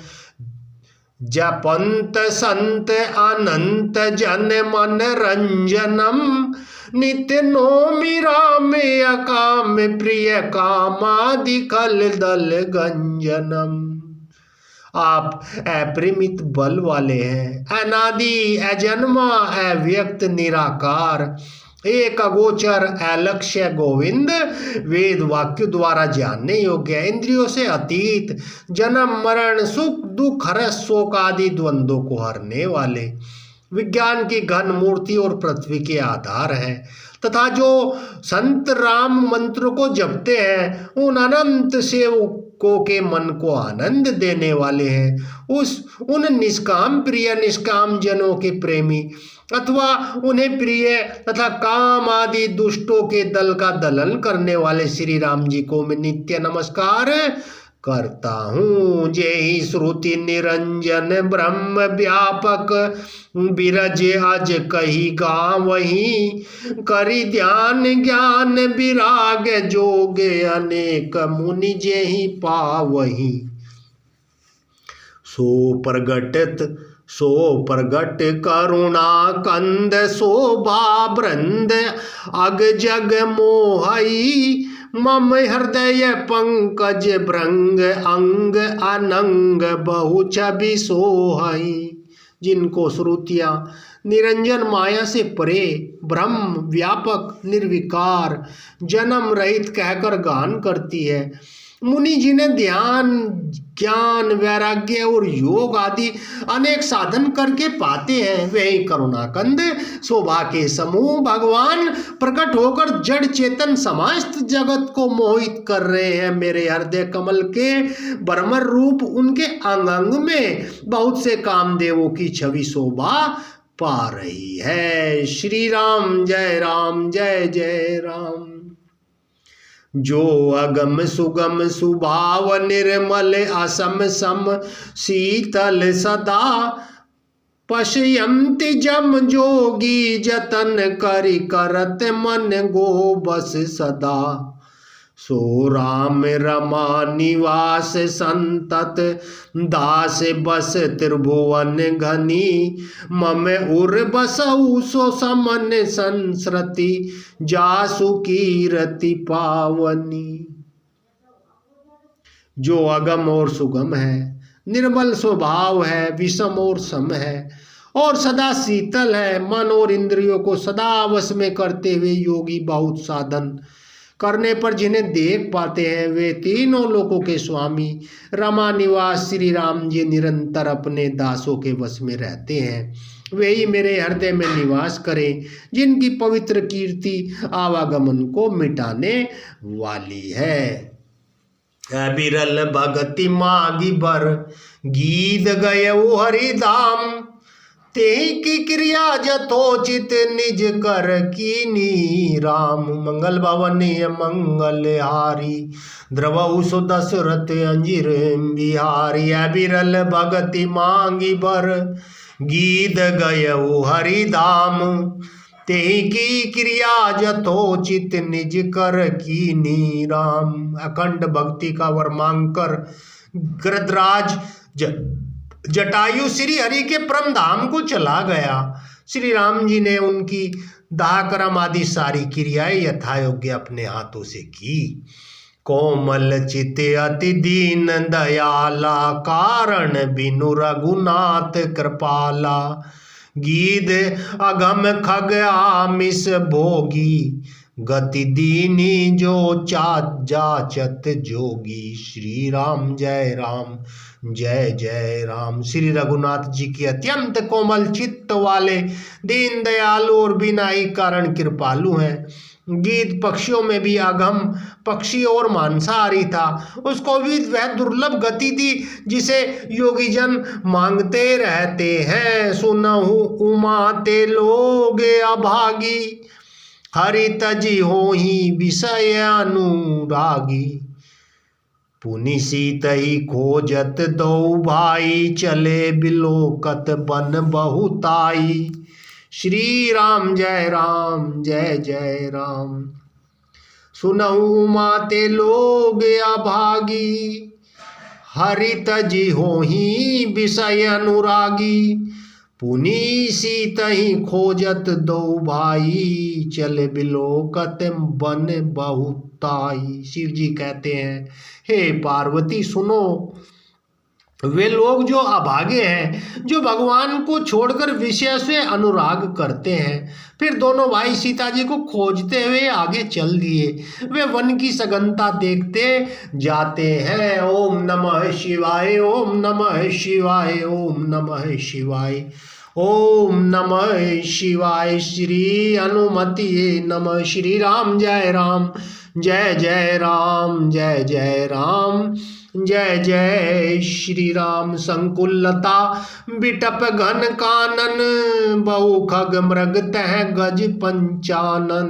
जपंत संत अनंत जन मन रंजनम नित्य नौमि राम अकाम प्रिय कामादि खल दल गंजनम। आप अपरिमित बल वाले हैं, अनादि अजन्मा अव्यक्त निराकार, एक अगोचर अलक्ष्य गोविंद, वेद वाक्य द्वारा जानने योग्य, इंद्रियों से अतीत, जन्म मरण सुख दुख रस शोक आदि द्वंद्वों को हरने वाले, विज्ञान की घन मूर्ति और पृथ्वी के आधार है, तथा जो संत राम मंत्र को जपते हैं उन अनंत सेवकों के मन को आनंद देने वाले हैं। उन निष्काम प्रिय निष्काम जनों के प्रेमी अथवा उन्हें प्रिय तथा काम आदि दुष्टों के दल का दलन करने वाले श्री राम जी को मैं नित्य नमस्कार करता हूँ। जेहि श्रुति निरंजन ब्रह्म व्यापक बिरज अज कही गावहीं करि ध्यान ज्ञान विराग जोग अनेक मुनि जेहि पावहीं। सो प्रगट करुणा कंद शोभा वृंद अग जग मोहई मम हृदय पंकज भृंग अंग अनंग बहु छवि सोहई। जिनको श्रुतियाँ निरंजन माया से परे ब्रह्म व्यापक निर्विकार जन्म रहित कहकर गान करती है, मुनि जिन्हें ध्यान ज्ञान वैराग्य और योग आदि अनेक साधन करके पाते हैं, वही करुणाकंद शोभा के समूह भगवान प्रकट होकर जड़ चेतन समस्त जगत को मोहित कर रहे हैं। मेरे हृदय कमल के बरमर रूप उनके अंग अंग में बहुत से कामदेवों की छवि शोभा पा रही है। श्री राम जय जय राम। जो अगम सुगम सुभाव निर्मल असम सम शीतल सदा पश्यन्ति जम जोगी जतन करि करत मन गो बस सदा। सो राम रमा निवास संतत दास बस त्रिभुवन घनी मम उर बसऊ सो समन संस्रति जासु कीरति पावनी। जो अगम और सुगम है, निर्मल स्वभाव है, विषम और सम है और सदा शीतल है, मन और इंद्रियों को सदा वश में करते हुए योगी बहुत साधन करने पर जिन्हें देख पाते हैं, वे तीनों लोकों के स्वामी रमा निवास श्री राम जी निरंतर अपने दासों के वश में रहते हैं। वे ही मेरे हृदय में निवास करें, जिनकी पवित्र कीर्ति आवागमन को मिटाने वाली है। बिरल भगति मागी बर, गीत गए वो हरिधाम, ते की क्रिया जथोचित निज कर कीनी राम। मंगल भवन मंगल हारी, द्रवहु सो दशरथ अंजीर बिहारी। बिरल भगति मांगी बर, गीत गयऊ हरिधाम, ते की क्रिया जथोचित निज कर कीनी राम। अखंड भक्ति का वर मांग कर गृधराज जटायु श्री हरि के परम धाम को चला गया। श्री राम जी ने उनकी दाह कर्म आदि सारी क्रियाएं यथायोग्य अपने हाथों से की। कोमल चित अति दीन दयाला, कारण बिनु रघुनाथ कृपाला। गीध अगम खग आमिष भोगी, गति दीनी जो जाचत जोगी। श्री राम जय राम जय जय राम। श्री रघुनाथ जी की अत्यंत कोमल चित्त वाले, दीन दयालु और बिनाई कारण कृपालु हैं। गीध पक्षियों में भी अगम पक्षी और मांसाहारी था, उसको भी वह दुर्लभ गति दी जिसे योगी जन मांगते रहते हैं। सुनहु उमा ते लोगे अभागी, हरि तजी होहि विषय अनुरागी। पुनि सीतहि खोजत दो भाई, चले बिलोकत बन बहुताई। श्री राम जय राम जय जय राम। सुनहु माते लोग अभागी, हरि तजी होहि विषय अनुरागी। पुनि सीतहि खोजत दो भाई, चले बिलोकत बन बहुताई। शिव जी कहते हैं, हे पार्वती सुनो, वे लोग जो अभागे हैं, जो भगवान को छोड़कर विषय से अनुराग करते हैं। फिर दोनों भाई सीता जी को खोजते हुए आगे चल दिए। वे वन की सघनता देखते जाते हैं। ओम नमः शिवाय, ओम नमः शिवाय, ओम नमः शिवाय, ओम नमः शिवाय। श्री अनुमति नमः। श्री राम जय राम जय जय राम जय जय राम जय जय श्री राम। संकुलता बिटप घन कानन, बहु खग मृग तह गज पंचानन।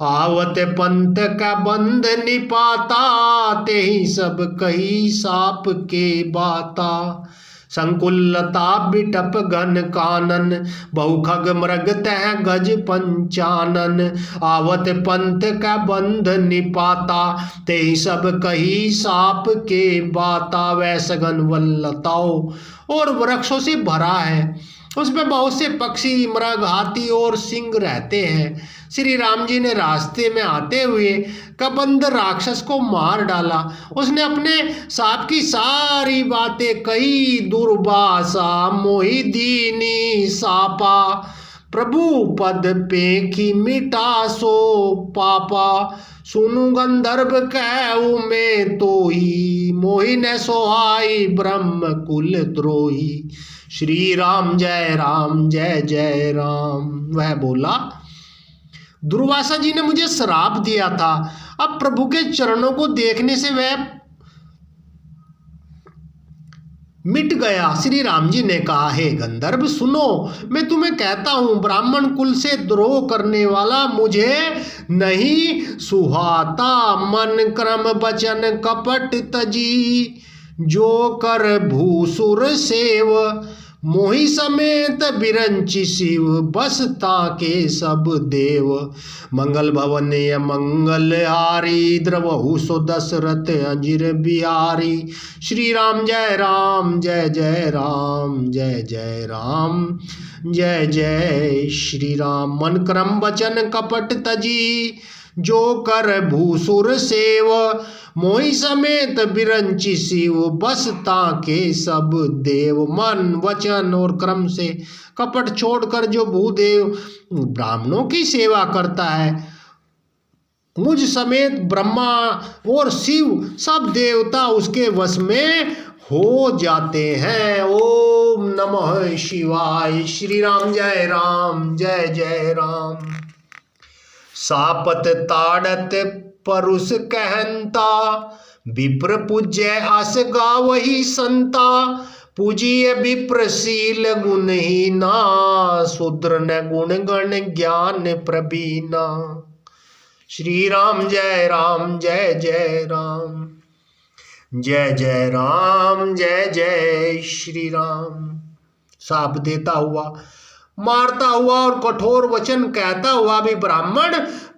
आवत पंथ का बंध निपाता, ते ही सब कही साप के बाता। संकुलता बिटप घन कानन, बहु खग मृग तह गज पंचानन। आवत पंथ का बंध निपाता, ते सब कही साप के बाता। वह सघन वन लताओं और वृक्षों से भरा है, उसमें बहुत से पक्षी, मृग, हाथी और सिंह रहते हैं। श्री राम जी ने रास्ते में आते हुए कबंध राक्षस को मार डाला। उसने अपने सांप की सारी बातें कही, दुर्वासा मोहि दीनी सापा। प्रभु पद पेखी मिटा सो पापा, सुनु गंधर्व कहु में तोही। मोहि न सोहाई ब्रह्म कुल द्रोही। श्री राम जय जय राम। वह बोला, दुर्वासा जी ने मुझे श्राप दिया था, अब प्रभु के चरणों को देखने से वह मिट गया। श्री राम जी ने कहा, हे गंधर्व सुनो, मैं तुम्हें कहता हूं, ब्राह्मण कुल से द्रोह करने वाला मुझे नहीं सुहाता। मन क्रम वचन कपट तजी, जो कर भूसुर सेव। मोहि समेत बिरंचि शिव, बसता के सब देव। मंगल भवन मंगल हारी, द्रवहु सो दशरथ अंजीर बिहारी। श्री राम जय जय राम जय जय राम जय जय श्री राम। मन क्रम वचन कपट तजी, जो कर भूसुर सेव। मोहि समेत बिरंचि शिव, बसता के सब देव। मन वचन और क्रम से कपट छोड़कर जो भूदेव ब्राह्मणों की सेवा करता है, मुझ समेत ब्रह्मा और शिव सब देवता उसके वश में हो जाते हैं। ओम ओम नमः शिवाय। श्री राम जय राम, जय जय राम। सापत ताड़त परुष कहंता, विप्र पूज्य अस गावहि संता। पूजिय विप्रशील गुणहीना, शूद्र न गुण गण ज्ञान प्रवीणा। श्री राम जय राम, जय जय राम, जय जय राम, जय जय श्री राम। शाप देता हुआ, मारता हुआ और कठोर वचन कहता हुआ भी ब्राह्मण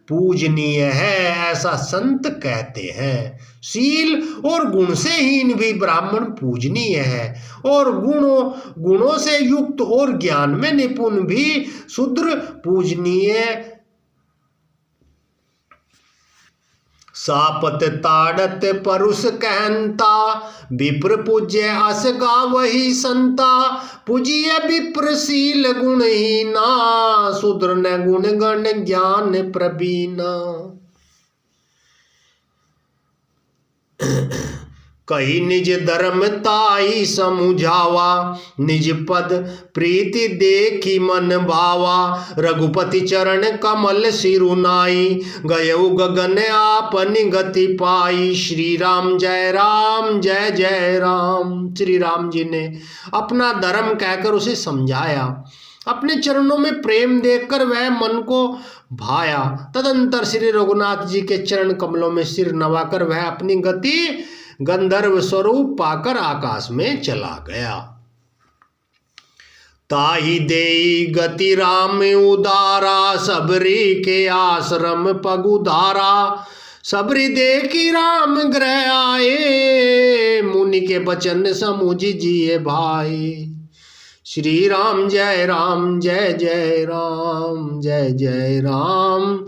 पूजनीय है, ऐसा संत कहते हैं। शील और गुण से हीन भी ब्राह्मण पूजनीय है, और गुणों से युक्त और ज्ञान में निपुण भी शूद्र पूजनीय। सापत ताड़त परुष कहंता, विप्र पूज्य अस गावहि संता। पूजिय विप्रशील गुणहीना, शूद्र न गुण गण ज्ञान प्रवीणा। कही निज धर्म ताई समुझावा, निज पद प्रीति देखी मन भावा। रघुपति चरण कमल सिरुनाई, गयउ गगन आपनि गति पाई। श्री राम जय राम, जय जय राम। श्री राम जी ने अपना धर्म कहकर उसे समझाया, अपने चरणों में प्रेम देखकर वह मन को भाया। तदंतर श्री रघुनाथ जी के चरण कमलों में सिर नवाकर वह अपनी गति गंधर्व स्वरूप पाकर आकाश में चला गया। ताहि देई गति राम उदारा, सबरी के आश्रम पगुधारा। सबरी देखी राम गृह आए, मुनि के बचन समुझ जिए भाई। श्री राम जय राम, जय जय राम, जय जय राम,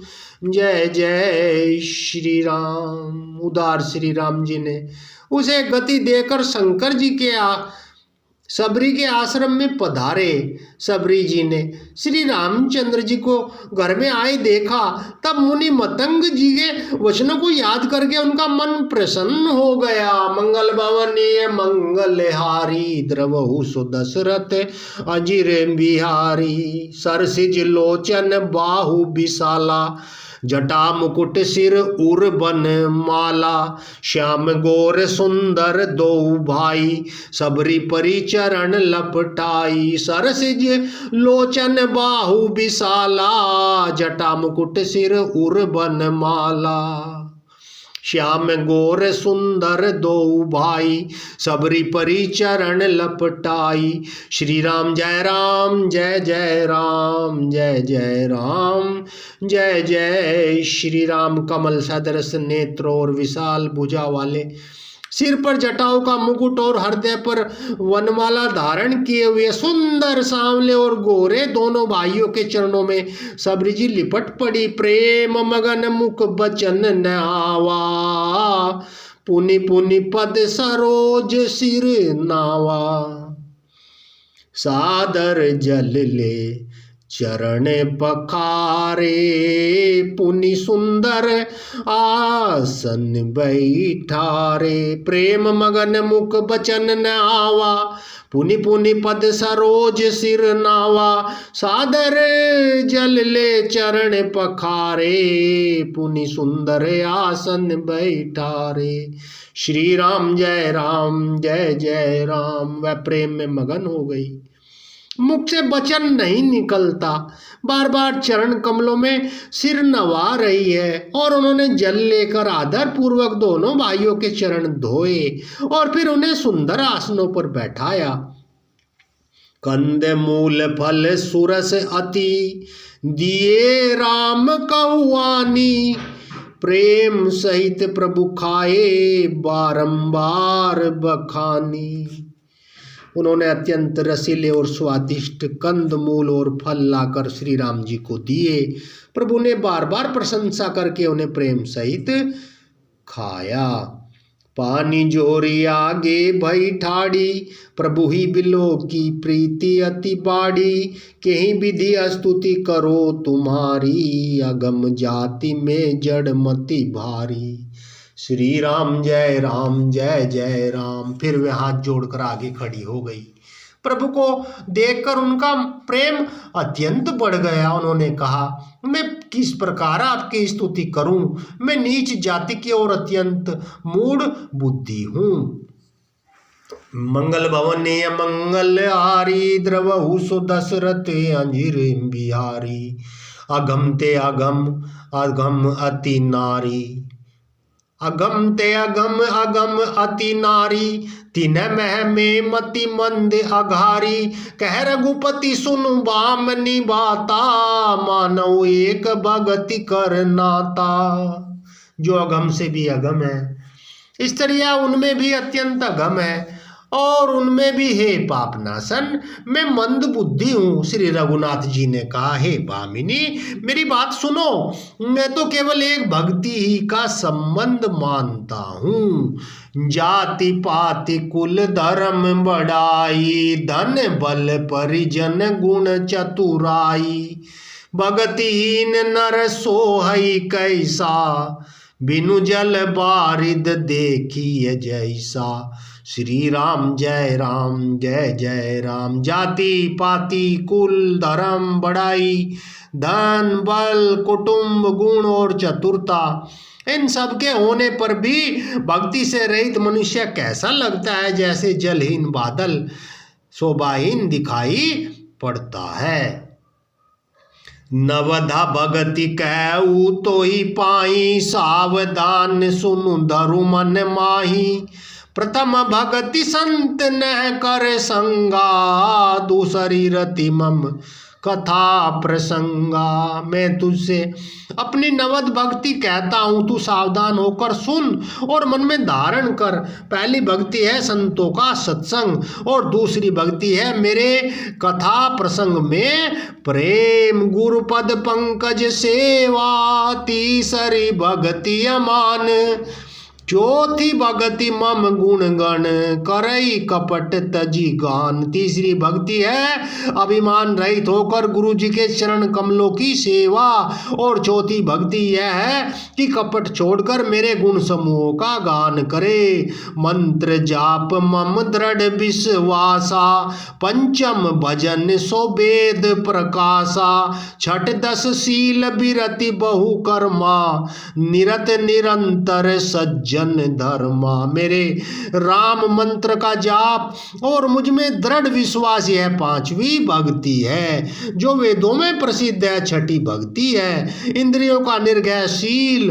जय जय श्री राम। उदार श्री राम जी ने उसे गति देकर शंकर जी के सबरी के आश्रम में पधारे। सबरी जी ने श्री रामचंद्र जी को घर में आए देखा, तब मुनि मतंग जी के वचनों को याद करके उनका मन प्रसन्न हो गया। मंगल भवनीय मंगलहारी, द्रवहु सुदशरथ अजिर बिहारी। सरसिज लोचन बाहु विशाला, जटा मुकुट सिर उर बन माला। श्याम गोर सुंदर दो भाई, सबरी परी चरण लपटाई। सरसिज लोचन बाहु विशाला, जटा मुकुट सिर उर बन माला। श्याम गोर सुंदर दो भाई, सबरी परी चरण लपटाई। श्री राम जय राम, जय जय राम, जय जय राम, जय जय श्री राम। कमल सदृश नेत्रों और विशाल भुजा वाले, सिर पर जटाओं का मुकुट और हृदय पर वनमाला धारण किए हुए सुंदर सांवले और गोरे दोनों भाइयों के चरणों में सबरी जी लिपट पड़ी। प्रेम मगन मुख बचन न आवा, पुनि पुनि पद सरोज सिर नावा। सादर जल ले चरण पखारे, पुनि सुंदर आसन बैठारे। प्रेम मगन मुख बचन न आवा, पुनि पुनि पद सरोज सिर नावा। सादर जल ले चरण पखारे, पुनि सुंदर आसन बैठारे। श्री राम जय राम, जय जय राम। वह प्रेम में मगन हो गई, मुख से वचन नहीं निकलता, बार बार चरण कमलों में सिर नवा रही है। और उन्होंने जल लेकर आदर पूर्वक दोनों भाइयों के चरण धोए और फिर उन्हें सुंदर आसनों पर बैठाया। कंद मूल फल सुरस अति, दिए राम कहुआनी। प्रेम सहित प्रभु खाए, बारंबार बखानी। उन्होंने अत्यंत रसीले और स्वादिष्ट कंद मूल और फल लाकर श्री राम जी को दिए। प्रभु ने बार बार प्रशंसा करके उन्हें प्रेम सहित खाया। पानी जोरी आगे भई ठाड़ी, प्रभु ही बिलो की प्रीति अति बाड़ी। कहीं विधि स्तुति करो तुम्हारी, अगम जाति में जड़ मति भारी। श्री राम जय राम, जय जय राम। फिर वे हाथ जोड़कर आगे खड़ी हो गई। प्रभु को देखकर उनका प्रेम अत्यंत बढ़ गया। उन्होंने कहा, मैं किस प्रकार आपकी स्तुति करूं, मैं नीच जाति की और अत्यंत मूढ़ बुद्धि हूं। मंगल भवनीय मंगलहारी द्रवहु सो दशरथ अंजीर बिहारी। अगम ते अगम अगम अति नारी, अगम ते अगम अगम अति नारी। तिन्ह मह में मति मंद अघारी, कह रघुपति सुनु बामनी बाता। मानव एक भगति कर नाता। जो अगम से भी अगम है, स्त्रियां उनमें भी अत्यंत अगम है और उनमें भी हे पापनाशन मैं मंद बुद्धि हूँ। श्री रघुनाथ जी ने कहा, हे भामिनी मेरी बात सुनो, मैं तो केवल एक भक्ति ही का संबंध मानता हूँ। जाति पाति कुल धर्म बढ़ाई, धन बल परिजन गुण चतुराई। भगतिहीन नर सोहई कैसा, बिनु जल बारिद देखिए जैसा। श्री राम जय जय राम। जाति पाति कुल धर्म बढ़ाई, धन बल कुटुंब गुण और चतुरता, इन सब के होने पर भी भक्ति से रहित मनुष्य कैसा लगता है, जैसे जलहीन बादल शोभाहीन दिखाई पड़ता है। नवधा भगति कहू तो ही पाई, सावधान सुनु धरु मन माही। प्रथम भगति संत न कर संगा, दूसरी रति मम कथा प्रसंगा। मैं तुझसे अपनी नवद भक्ति कहता हूँ, तू सावधान होकर सुन और मन में धारण कर। पहली भक्ति है संतों का सत्संग और दूसरी भक्ति है मेरे कथा प्रसंग में प्रेम। गुरुपद पंकज सेवा, तीसरी भक्ति अमान। चौथी भक्ति मम गुण गण, करई कपट तजी गान। तीसरी भक्ति है अभिमान रहित होकर गुरु जी के चरण कमलों की सेवा। और चौथी भक्ति यह है कि कपट छोड़कर मेरे गुण समूहों का गान करे। मंत्र जाप मम दृढ़ विश्वासा, पंचम भजन सो वेद प्रकाशा। छठ दस शील बिरति बहु कर्मा, निरत निरंतर सज्जन धर्मा। मेरे राम मंत्र का जाप और मुझ में दृढ़ विश्वास, यह पांचवी भक्ति है जो वेदों में प्रसिद्ध है। छठी भक्ति है इंद्रियों का निर्गयशील,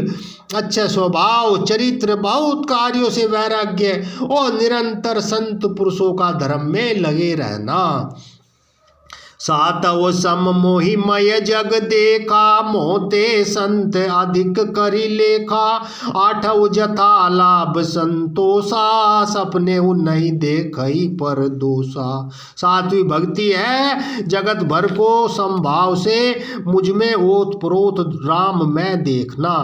अच्छा स्वभाव, चरित्र, बहुत कार्यों से वैराग्य और निरंतर संत पुरुषों का धर्म में लगे रहना। सातव सम मोहिमय जग देखा, मोते संत अधिक करी लेखा। आठव जथा लाभ संतोषा, सपने नहीं देखई पर दोषा। सातवीं भक्ति है जगत भर को समभाव से मुझ में ओत प्रोत राम में देखना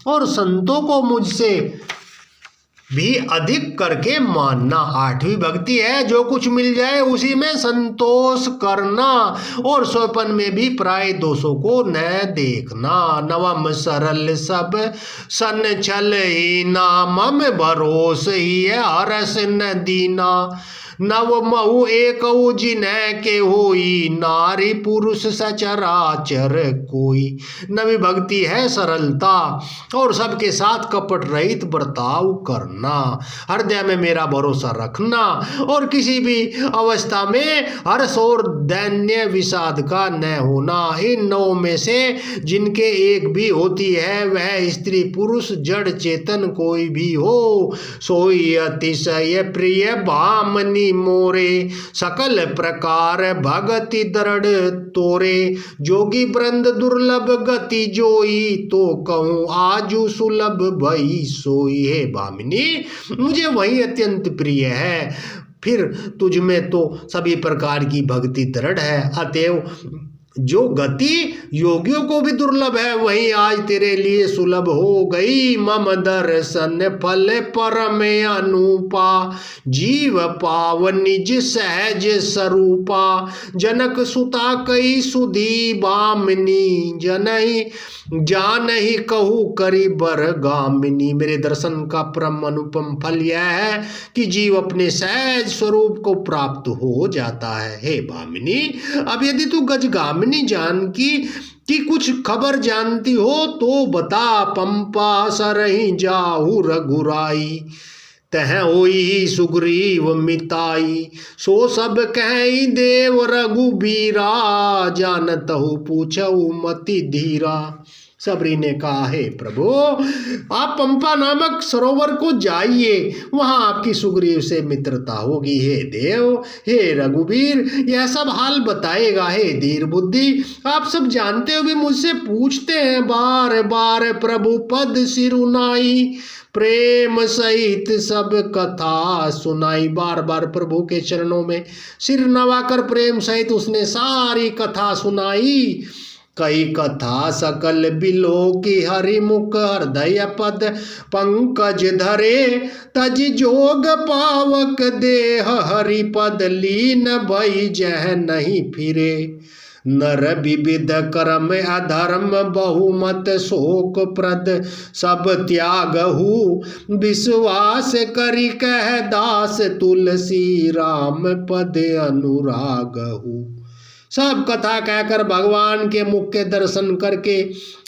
और संतों को मुझसे भी अधिक करके मानना। आठवीं भक्ति है जो कुछ मिल जाए उसी में संतोष करना और सोपन में भी प्राय दोषों को न देखना। नवम सरल सब सन छल ही नामम भरोस ही हरस न दीना। नव महु एक जिन्ह के होई, नारी पुरुष सचराचर कोई। नवी भक्ति है सरलता और सबके साथ कपट रहित बर्ताव करना, हृदय में मेरा भरोसा रखना और किसी भी अवस्था में हर्ष और दैन्य विषाद का न होना। इन नौ में से जिनके एक भी होती है वह स्त्री पुरुष जड़ चेतन कोई भी हो, सोई अतिशय प्रिय भामनी मोरे। सकल प्रकार भगति दृढ़ तोरे, जोगी वृंद दुर्लभ गति जोई। तो कहूँ आजू सुलभ भई सोई। है भामिनी मुझे वही अत्यंत प्रिय है, फिर तुझ में तो सभी प्रकार की भक्ति दृढ़ है। अतएव जो गति योगियों को भी दुर्लभ है वही आज तेरे लिए सुलभ हो गई। मम दर्शन फल परम अनुपा, जीव पाव निज सहज स्वरूपा। जनक सुता कई सुधी बामिनी, जनहि जानहि कहू करी बर गामिनी। मेरे दर्शन का परम अनुपम फल यह है कि जीव अपने सहज स्वरूप को प्राप्त हो जाता है। हे भामिनी, अब यदि तू गजगामिनी जानकी कि कुछ खबर जानती हो तो बता। पंपा सरहि जाहु रघुराई, तह होई सुग्रीव मिताई। सो सब कहि देव रघुबीरा, जानतहु पूछऊ मति धीरा। सबरी ने कहा, हे प्रभु आप पंपा नामक सरोवर को जाइए, वहां आपकी सुग्रीव से मित्रता होगी। हे देव, हे रघुवीर, यह सब हाल बताएगा। हे धीर बुद्धि, आप सब जानते हो भी मुझसे पूछते हैं बार बार। प्रभु पद सिरुनाई, प्रेम सहित सब कथा सुनाई। बार बार प्रभु के चरणों में सिर नवाकर प्रेम सहित उसने सारी कथा सुनाई। कई कथा सकल बिलो की हरिमुख, हृदय पद पंकज धरे। तज जोग पावक देह हरिपद, लीन भई जह नहीं फिरे। नर विविध कर्म अधर्म, बहुमत शोक प्रद सब त्यागहु। विश्वास करि कह दास, तुलसी राम पद अनुरागहु। सब कथा कहकर भगवान के मुख के दर्शन करके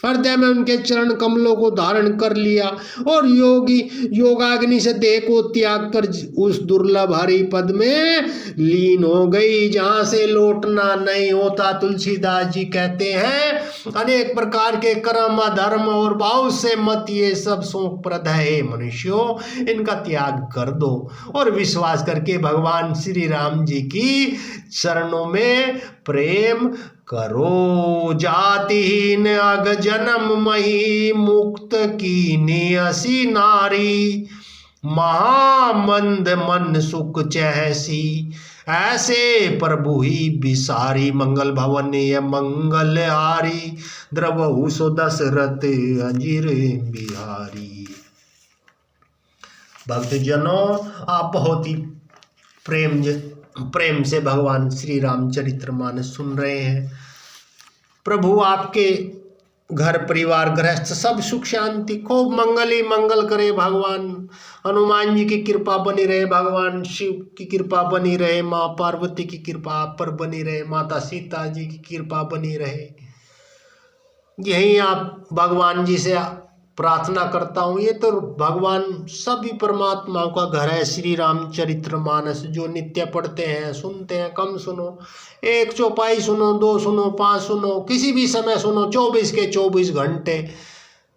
हृदय में उनके चरण कमलों को धारण कर लिया और योगी योगाग्नि से देह को त्याग कर उस दुर्लभ हरि पद में लीन हो गई, जहां से लौटना नहीं होता। तुलसीदास जी कहते हैं, अनेक प्रकार के कर्म धर्म और भाव से मत ये सब शोकप्रद है मनुष्यों, इनका त्याग कर दो और विश्वास करके भगवान श्री राम जी की चरणों में प्रेम करो। जातिहीन अग जन्म मही, मुक्त कीनी असी नारी। महामंद मन सुख चहसी, ऐसे प्रभु ही बिसारी। मंगल भवन ये मंगल हारी, द्रवहु सो दशरथ अजिर बिहारी। भक्तजनों, आप बहुत ही प्रेम से भगवान श्री रामचरितमानस सुन रहे हैं। प्रभु आपके घर परिवार गृहस्थ सब सुख शांति खूब मंगल ही मंगल करे। भगवान हनुमान जी की कृपा बनी रहे, भगवान शिव की कृपा बनी रहे, माँ पार्वती की कृपा आप पर बनी रहे, माता सीता जी की कृपा बनी रहे। यही आप भगवान जी से प्रार्थना करता हूँ। ये तो भगवान सभी परमात्माओं का घर है। श्री रामचरितमानस जो नित्य पढ़ते हैं, सुनते हैं, कम सुनो, 1 चौपाई सुनो, 2 सुनो, 5 सुनो, किसी भी समय सुनो, 24 के 24 घंटे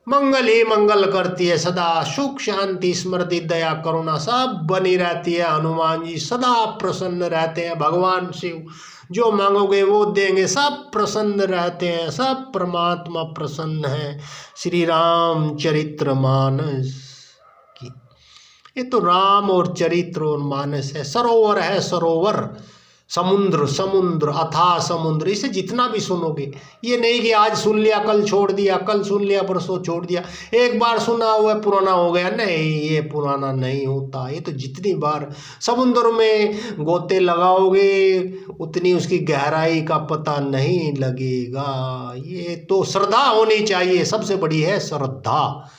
मंगल ही मंगल करती है। सदा सुख शांति स्मृति दया करुणा सब बनी रहती है। हनुमान जी सदा प्रसन्न रहते हैं। भगवान शिव जो मांगोगे वो देंगे, सब प्रसन्न रहते हैं, सब परमात्मा प्रसन्न है। श्री रामचरितमानस की ये तो राम और चरित्र और मानस है। सरोवर है, सरोवर, समुद्र, समुद्र अथाह समुद्र। इसे जितना भी सुनोगे, ये नहीं कि आज सुन लिया कल छोड़ दिया, कल सुन लिया परसों छोड़ दिया, एक बार सुना हुआ पुराना हो गया, नहीं, ये पुराना नहीं होता। ये तो जितनी बार समुद्र में गोते लगाओगे उतनी उसकी गहराई का पता नहीं लगेगा। ये तो श्रद्धा होनी चाहिए, सबसे बड़ी है श्रद्धा।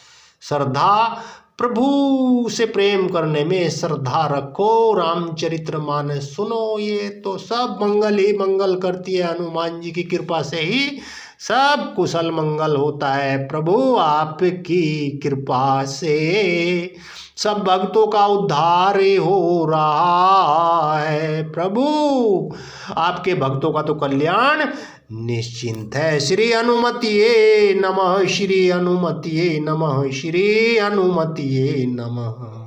श्रद्धा, प्रभु से प्रेम करने में श्रद्धा रखो। रामचरितमानस सुनो, ये तो सब मंगल ही मंगल करती है। हनुमान जी की कृपा से ही सब कुशल मंगल होता है। प्रभु आपकी कृपा से सब भक्तों का उद्धार हो रहा है। प्रभु आपके भक्तों का तो कल्याण निश्चिंत है। श्री हनुमतिये नमः, श्री हनुमतिये नमः, श्री हनुमतिये नमः।